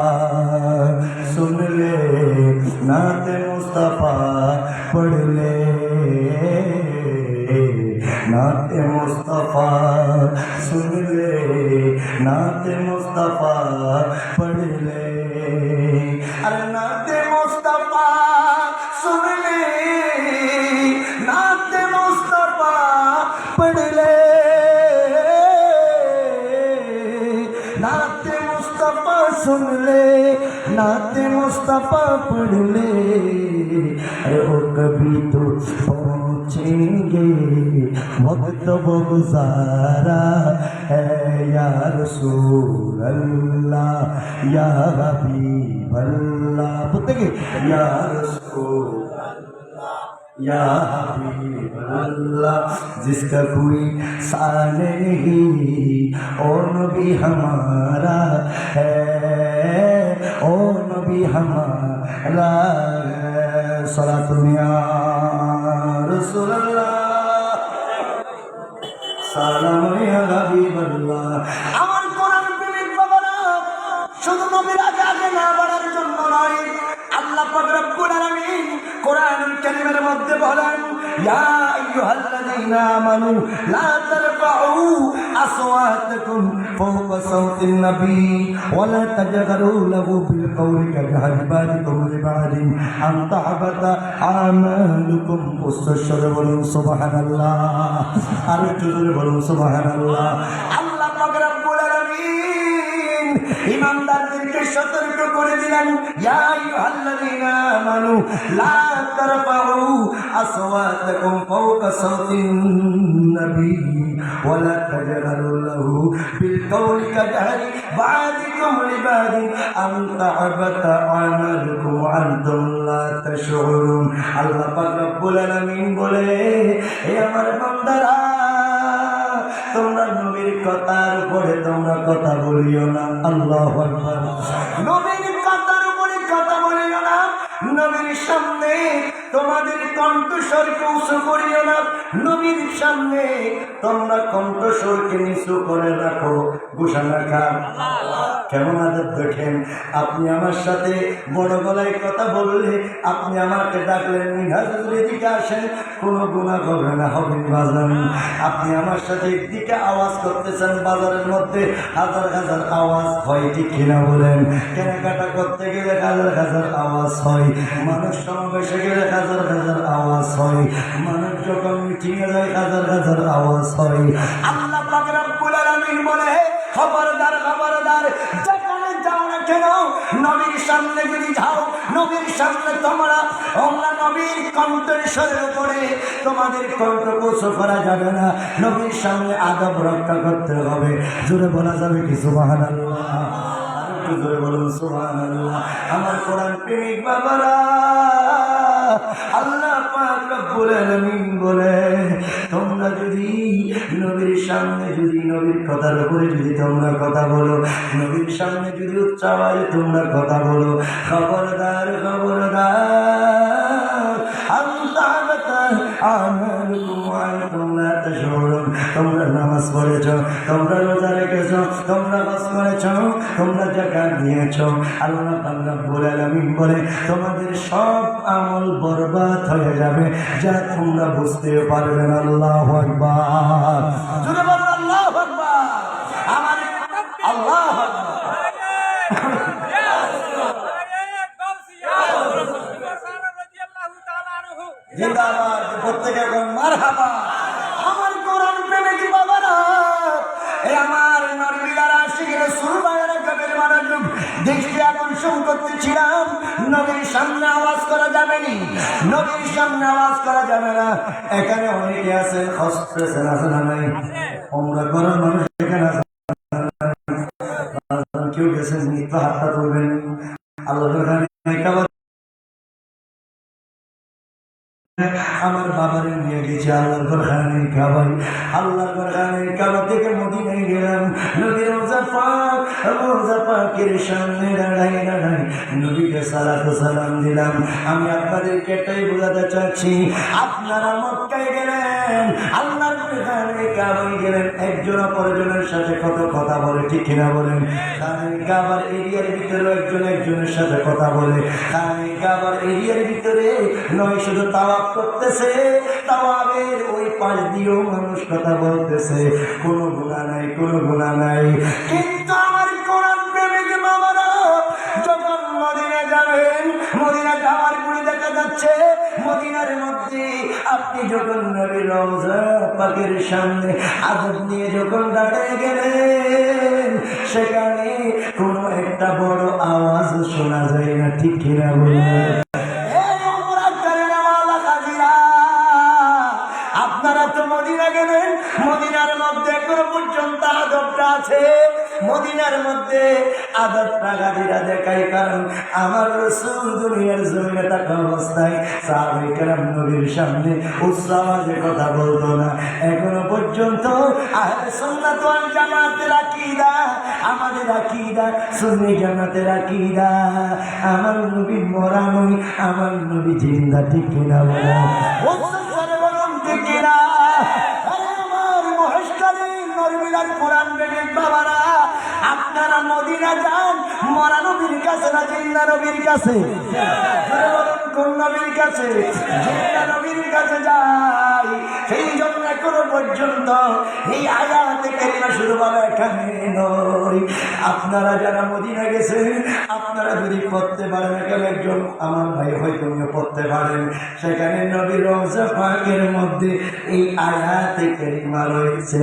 सुन ले, नाते मुस्तफा पढ़ ले, नाते मुस्तफा सुन ले, नाते मुस्तफा पढ़ ले। अरे नाते मुस्तफा सुन ले, नाते मुस्तफा पढ़ ले, नाते मुस्तफा सुन ले, नाते मुस्तफा पढ़ ले। अरे वो कभी तो पहुँचेंगे वक्त वो गुजारा है, या रसूल अल्लाह या हबीब अल्लाह, बोलेंगे या रसूल या हबीब अल्लाह, जिसका कोई साने नहीं ओ नबी हमारा है, ओ नबी हमारा है। सलातु या रसूल अल्लाह, সালাম ইয়া হাবিবাল্লাহ। আমার কোরআন প্রেমিক বাবারা, শুধু নবীর আগে আগে না বাড়ার জন্য নয়, আল্লাহ পাক রব্বুল আলামিন কোরআনুল কারীমের মধ্যে বলেন, ইয়া আইয়ুহাল্লাযীনা আমানু লা তারফাউ আসওয়াতাকুম ফাওকা সাওতিন নবী ওয়া লা তাজহারু লাহু বিল কওলি কাজহারি বাদিকুম লিবাদিন আন তাহবাতা আমালুকুম। উচ্চস্বরে বলুন সুবহানাল্লাহ, আর একটু জোরে বলুন সুবহানাল্লাহ। আল্লাহ পাক রব্বুল আলামিন ইমানদারদেরকে সতর্ক করে দিলেন, ইয়া আইয়ুহাল্লাযীনা আমানু লা তারফাউ আসওয়াতাকুম ফাওকা সাওতিন নবী ওয়া লা তাজহারু লাহু বিল কওলি কাজহারি বা'দিকুম লিবা'দিন আন তা'বাতা আমালুকুম ওয়া আনতুম লা তাশউরুন। আল্লাহ পাক রব্বুল আলামিন বলে, হে আমার বান্দারা, তোমরা নবীর কথার উপরে তোমরা কথা বলিও না। আল্লাহু আকবার। নবীর কথার উপরে কথা বলিও না, নবীর সামনে তোমাদের কণ্ঠস্বরকে উঁচু করিও না, নবীর সামনে তোমরা কণ্ঠস্বরকে নিচু করে রাখো। ঘোষণা খান কেমন আদব দেখেন। আপনি আমার সাথে বড় গলায় কথা বললে, আপনি আমাকে ডাকলেন, মিনহাজুল এদিকে আসেন, কোনো গুনাহ হবে না, হবে বাজান। আপনি আমার সাথে একদিকে আওয়াজ করতেছেন, বাজারের মধ্যে হাজার হাজার আওয়াজ হয়, ঠিক কিনা বলেন? কেনাকাটা করতে গেলে হাজার হাজার আওয়াজ হয়, মানুষ সমাবেশে গেলে হাজার হাজার আওয়াজ হয়, মানুষ যখন মিটিংয়ে যায় হাজার হাজার আওয়াজ হয়। আল্লাহ পাক রব্বুল আলামিন বলে, খবরদার খবরদার, যেখানে যাও না কেন, নবীর সামনে যদি যাও, নবীর সামনে তোমরা নবীর কণ্ঠের স্বরের উপরে তোমাদের কণ্ঠ উঁচু করা যাবে না, নবীর সামনে আদব রক্ষা করতে হবে। জোরে বলা যাবে কি সুবহানাল্লাহ? আরেকটু জোরে বলুন সুবহানাল্লাহ। আমার কোরআন প্রেমিক বাবারা, আল্লাহ পাক রব্বুল আলামিন বলে, তোমরা যদি নবীর সামনে যদি নবীর কথার উপরে যদি তোমরা কথা বলো, নবীর সামনে যদি উচ্চ আওয়াজে তোমরা কথা বলো, খবরদার খবরদার, তোমরা নামাজ পড়েছ, তোমরা রোজা রেখেছ, তোমরা হজ করেছ, তোমরা যাকাত দিয়েছ, আল্লাহ পাক রব্বুল আলামিন বলে তোমাদের সব আমল বরবাদ হয়ে যাবে, যা তোমরা বুঝতেও পারবে না। আল্লাহু আকবার। জোরে বলুন আল্লাহু আকবার। আমার আল্লাহু আকবার। জিন্দাবাদ। প্রত্যেকে মারহাবা। আমার কোরআন প্রেমিক বাবারা, এই আমার নবীর আশিক রাসূল ভাইয়েরা কবির মনোযোগ দৃষ্টি আকর্ষণ করতেছিলাম। নবীর সামনে আওয়াজ করা যাবে না, নবীর সামনে আওয়াজ করা যাবে না। এখানে অনেকে আছেন, হসপিটাল আছে না নাই? আমরা করার মানুষ এখানে আছে, কেউ গেছেন নিত্য হাতটা তুলবেন। আল্লাহ আমার বাবারে নিয়ে গেছে আল্লাহর ঘরখানে কাবায়, আল্লাহর ঘরখানে কাবা থেকে মদিনায় গেলাম। নবীর রওজা পাকের সামনে দাঁড়াই নবীকে সালাতু সালাম দিলাম। আমি আপনাদেরকে এটাই বোঝাতে চাচ্ছি, আপনারা মক্কায় গেলেন, আল্লাহর ঘরখানে কাবায় গেলেন, একজন অপরজনের সাথে কত কথা বলে, ঠিক কিনা বলেন? কাবার এরিয়ার ভিতরে একজন একজনের সাথে কথা বলে, কাবার এরিয়ার ভিতরে নয় শুধু তাওয়াফ করতেছে, তাওয়াবের ওই পাশ দিয়েও মানুষ কথা বলতেছে, কোনো গুনাহ নাই, কোনো গুনাহ নাই। কিন্তু আমার কোরআন প্রেমিক বাবারা, যখন মদিনা যাবেন, মদিনা যাওয়ার পরে দেখা যাচ্ছে মদিনার মধ্যে আপনি যখন নবীর রওজা পাকের সামনে আদব নিয়ে যখন দাঁড়িয়ে গেলেন, সেখানে কোনো একটা বড় আওয়াজ শোনা যায় না, ঠিক কিনা বলুন? আপনারা তো মদিনা গেলেন, মদিনার মধ্যে এখনো পর্যন্ত আদবটা আছে, মদিনার মধ্যে আদবটা গাড়িরা দেখাই। কারণ আমার রাসূল দুনিয়ার জমিনে থাকা অবস্থায় সাহাবায়ে কেরাম নবীর সামনে উচ্চ আওয়াজে কথা বলতো না। এখনো পর্যন্ত আহলে সুন্নাত ওয়াল জামাতের আকীদা, আমাদের আকীদা সুন্নি জামাতের আকীদা, আমার নবী মরা নয়, আমার নবী জিন্দা, ঠিক কিনা বলেন? ঠিক কিনা? আমার মহেশকালীন নরবিলার কোরআন প্রেমিক বাবারা, আপনারা মদিনা যান মরা নবীর কাছে না জিন্দা নবীর কাছে? কোন নবীর কাছে? জিন্দা নবীর কাছে যাই। সেই জন্য এখনো পর্যন্ত এই আয়াতে কারিমা শুধু বলা এখানে নয়। আপনারা যারা মদিনা গেছেন, আপনারা যদি পড়তে পারেন, এখানে একজন আমার ভাই হয়তো পড়তে পারেন, সেখানে নবীর রওজা পাকের মধ্যে এই আয়াতে কারিমা রয়েছে।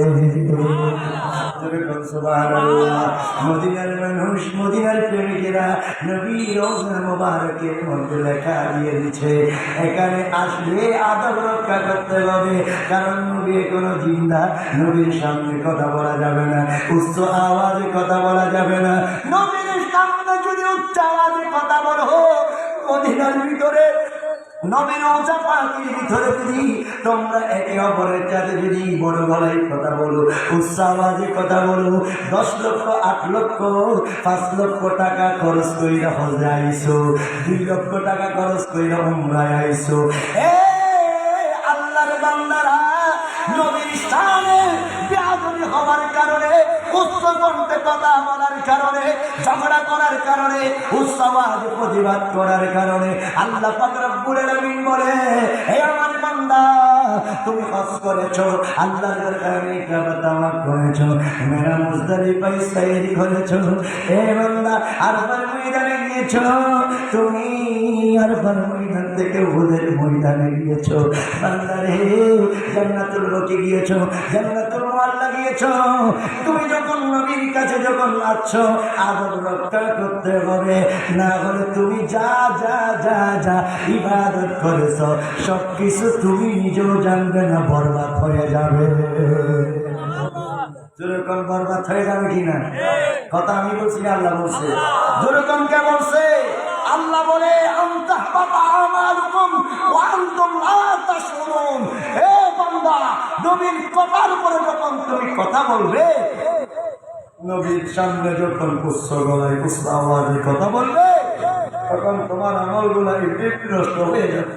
সুবহানাল্লাহ। মদিনার মানুষ, মদিনার প্রেমিকেরা নবীর রওজা মুবারকের মধ্যে লেখা দিয়ে দিচ্ছে, এখানে আসলে আদব রক্ষা করতে হবে, কারণ নবী এখনো জিন্দা। নবীর সামনে কথা বলা যাবে না, উচ্চ আওয়াজে কথা বলা যাবে না। নবীর সামনে যদি উচ্চ আওয়াজে কথা বলো, মদিনার ভিতরে নবীর রওজা পাকের ভিতরে যদি তোমরা একে অপরের সাথে যদি বড় গলায় কথা বলো, উচ্চ আওয়াজে কথা বলো, 10 লক্ষ 8 লক্ষ 5 লক্ষ টাকা খরচ কইরা হজে আইছো, 2 লক্ষ টাকা খরচ কইরা উমরায় আইছো, আল্লাহর বান্দারা নবীর সামনে বেয়াদবি হওয়ার কারণে, উচ্চ কণ্ঠে কথা বলার কারণে, ঝগড়া করার কারণে, উচ্চ আওয়াজে প্রতিবাদ করার কারণে আল্লাহ পাক রব্বুল আলামিন বলে, হে আমার বান্দা, তুমি হজ করেছো, আল্লাহর দরবারে কাবা তাওয়াফ করেছো, মেরা মুজদালিফায় সাইরি করেছো, হে বান্দা আরফার ময়দানে গিয়েছো, তুমি আরফার ময়দান থেকে উহুদের ময়দানে গিয়েছো, বান্দা রে জান্নাতুল বাকি গিয়েছো, জান্নাতুল মুআল্লা গিয়েছো। তুমি যখন নবীর কাছে যখন আসছো, আদব রক্ষা করতে হবে, না হলে তুমি যা যা যা যা ইবাদত করেছো সবকিছু তুমি নিজেও জানবে না, বরবাদ হয়ে যাবে। যেরকম বরবাদ হয়ে যাবে কিনা কথা আমি বলছি, আল্লাহ বলছে। যেরকম কে বলছে? আল্লাহ বলে, আনতাহবাতা আমালুকুম ওয়া আনতুম লা তাশউরুন। হে বান্দা, নবীর কথার উপরে যখন তুমি কথা বলবে, নবীর সামনে যখন উচ্চ গলায় উচ্চ আওয়াজে কথা বলবে, তখন তোমার আমলগুলো বিনষ্ট হয়ে যাবে,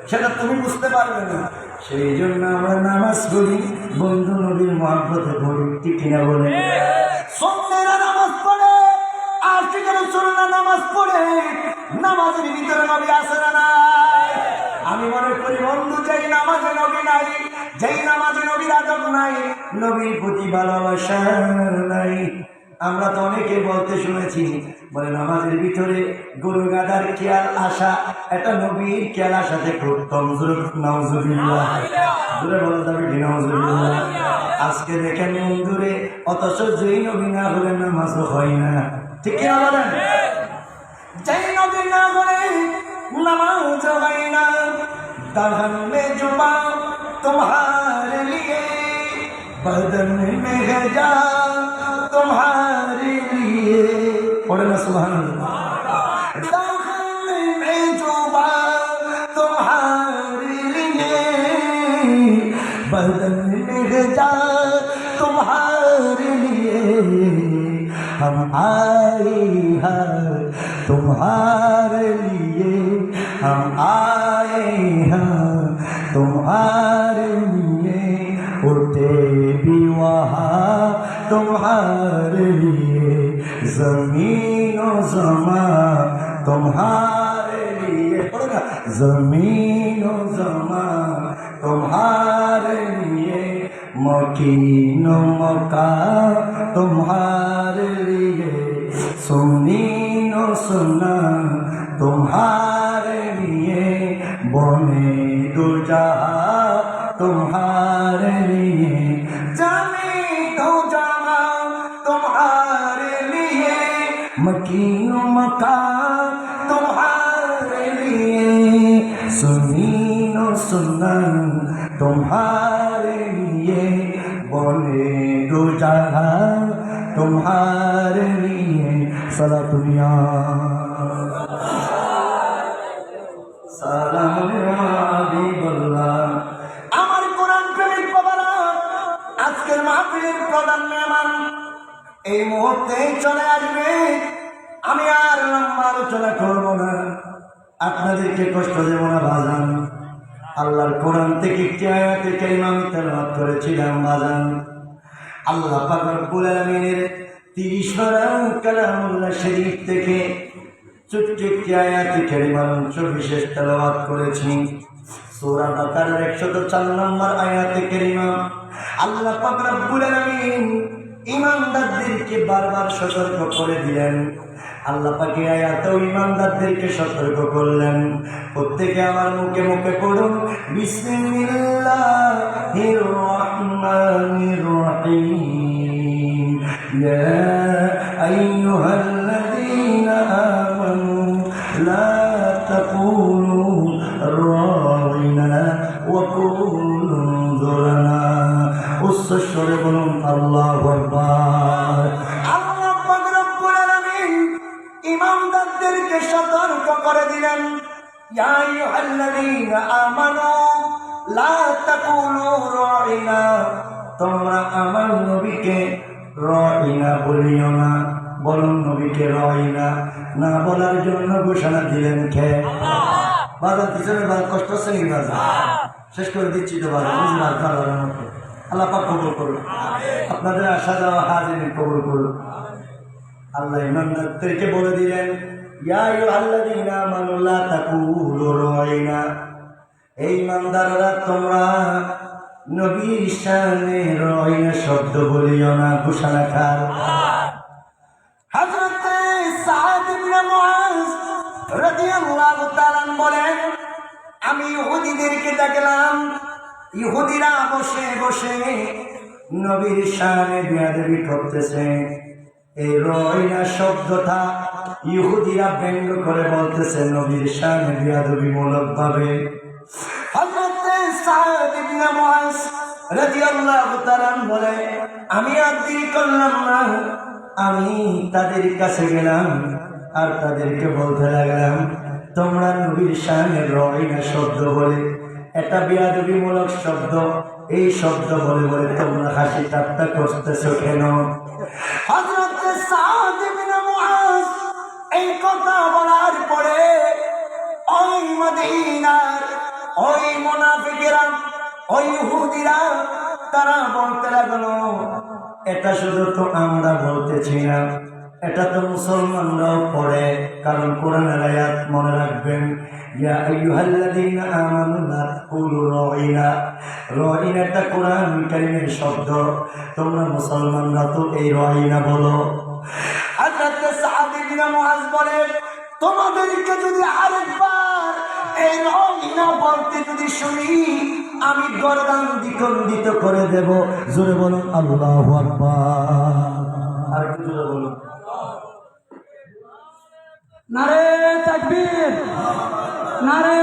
সেটা তুমি বুঝতে পারবে না। সেই জন্য আমরা নামাজ পড়ি, বন্ধু নবীর মহব্বতে পড়ি, ঠিক কিনা বলে? সুন্নাহরা নামাজ পড়ে, আর ঠিক সুন্নাহ নামাজ পড়ে, নামাজের ভিতরে নবী আছে না নাই? আমি মনে করি বন্ধু, যেই নামাজে নবী নাই, যেই নামাজে নবীর আদব নাই, নবীর প্রতি ভালোবাসা নাই। আমরা তো অনেকে বলতে শুনেছি, বলে নামাজের ভিতরে গরু গাদার খেয়াল আসা, এটা নবীর খেয়াল আসাতে উত্তম। নাউজুবিল্লাহ, দূরে বলা যাবে কি নাউজুবিল্লাহ? আজকে দেখেন বন্ধুরে, অথচ যেই নবী না হলে নামাজও হয় না, ঠিক কিনা বলেন? যেই নবী না হলে নামাজ হয় না। দাহন মে জুবা তোমারে লিয়ে, বদন মে গজা तुम्हारे लिए, पढ़े ना सुभानअल्लाह। दाखिल में जुबा तुम्हारे लिए, बदन में गजा तुम्हारे लिए, हम आए हैं तुम्हारे लिए, हम आए हैं तुम्हारे लिए, उठे भी वहाँ तुम्हारे लिए, जमीन और ज़मान तुम्हारे लिए, जमीन और ज़मान तुम्हारे लिए, मकीन और मकान तुम्हारे लिए, सुनीन और सुना तुम्हारे लिए, बने दो जहां तुम्हारे लिए, मकीन मकान तुम्हारे लिए, सुनीन सुनन तुम्हारे लिए, बोले दो जगह तुम्हारे लिए। सला दुनिया सालाम हाबिबुल्लाह। আমার কোরআন প্রেমিক বাবারা, আজকের মাহফিলের প্রধান মেহমান এই মুহূর্তেই চলে আসবে। আমি আর লম্বা আলোচনা করবো না, আপনাদেরকে কষ্ট দেব না বাজান। আল্লাহর কোরআন থেকে একটি আয়াতে কারিমা আমি তেলাওয়াত করেছিলাম বাজান। আল্লাহ পাক রব্বুল আলামিনের 30 পারা কালামুল্লাহ শরীফ থেকে ছোট্ট একটি আয়াতে কারিমার অংশ বিশেষ তেলাওয়াত করেছি। সূরা বাকারার 104 নম্বর আয়াতে কারিমা আল্লাহ পাক রব্বুল আলামিন ঈমানদারদেরকে বারবার সতর্ক করে দিলেন। আল্লাহ পাক এই আয়াতেও ঈমানদারদেরকে সতর্ক করলেন। প্রত্যেকে আমার মুখে মুখে পড়ুন, বিসমিল্লাহির রহমানির রহিম। ইয়া আইয়ুহাল্লাযীনা আমানু লা তাকুলু রাইনা ওয়া কুলু যুরনা। উচ্চস্বরে বলুন আল্লাহু আকবার। আল্লাহ পাক রব্বুল আলামিন ঈমানদারদেরকে সতর্ক করে দিলেন, ইয়া আইয়ুহাল্লাযীনা আমানু লা তাকুলু রাইনা, তোমরা আমার নবীকে রাইনা বলিও না। বলুন নবীকে রাইনা না বলার জন্য ঘোষণা দিলেন কে? বাজার পিছনে কষ্ট হচ্ছে নাকি? বাজার শেষ করে দিচ্ছি তো বাজার আল্লাহ পাক কবুল করুন, আপনাদের আশা যাওয়া হাজির কবুল করুন। আল্লাহ ঈমানদারদেরকে বলে দিলেন, ইয়া আইয়ুহাল্লাযীনা আমানু লা তাকুলু রাইনা, এই ঈমানদাররা তোমরা নবীর শানে রাইনা শব্দ বলিও না। ঘোষণা কার? হযরত সাদ ইবনে মুআজ রাদিয়াল্লাহু তাআলা বলেন, আমি ইহুদিদেরকে দেখলাম, ইহুদিরা বসে বসে নবীর শানে বেয়াদবি করতেছে। এই রাইনা শব্দটা ইহুদিরা ব্যঙ্গ করে বলতেছে নবীর শানে বেয়াদবিমূলক ভাবে। হযরত সাদ ইবনে মুআজ রাদিয়াল্লাহু তাআলা বলে, আমি আর দেরি করলাম না, আমি তাদের কাছে গেলাম আর তাদেরকে বলতে লাগলাম, তোমরা নবীর শানে রাইনা শব্দ বলে, এটা বেয়াদবিমূলক শব্দ, এই শব্দ বলে বলে তোমরা হাসি ঠাট্টা করতেছো কেন? হযরত সাদ ইবনে মুআজ এই কথা বলার পরে ওই মদিনার ওই মুনাফিকেরা, ওই ইহুদিরা তারা বলতে লাগলো, এটা শুধু তো আমরা বলতেছি না, এটা তো মুসলমানরাও পড়ে। কারণ কোরআনের আয়াত মনে রাখবেন, ইয়া আইয়ুহাল্লাযীনা আমানু লা তাকুলু রাইনা। রাইনা একটা কোরআন কারীমের শব্দ, তোমরা মুসলমানরা তো এই রাইনা বলো। হযরত সাদ ইবনে মুআজ বলে, তোমাদেরকে যদি আরেকবার এই রাইনা বলতে যদি শুনি, আমি গর্দান দ্বিখণ্ডিত করে দেব। জোরে বলুন আল্লাহু আকবার। আর একটু জোরে বলুন, নারে তাকবীর, নারে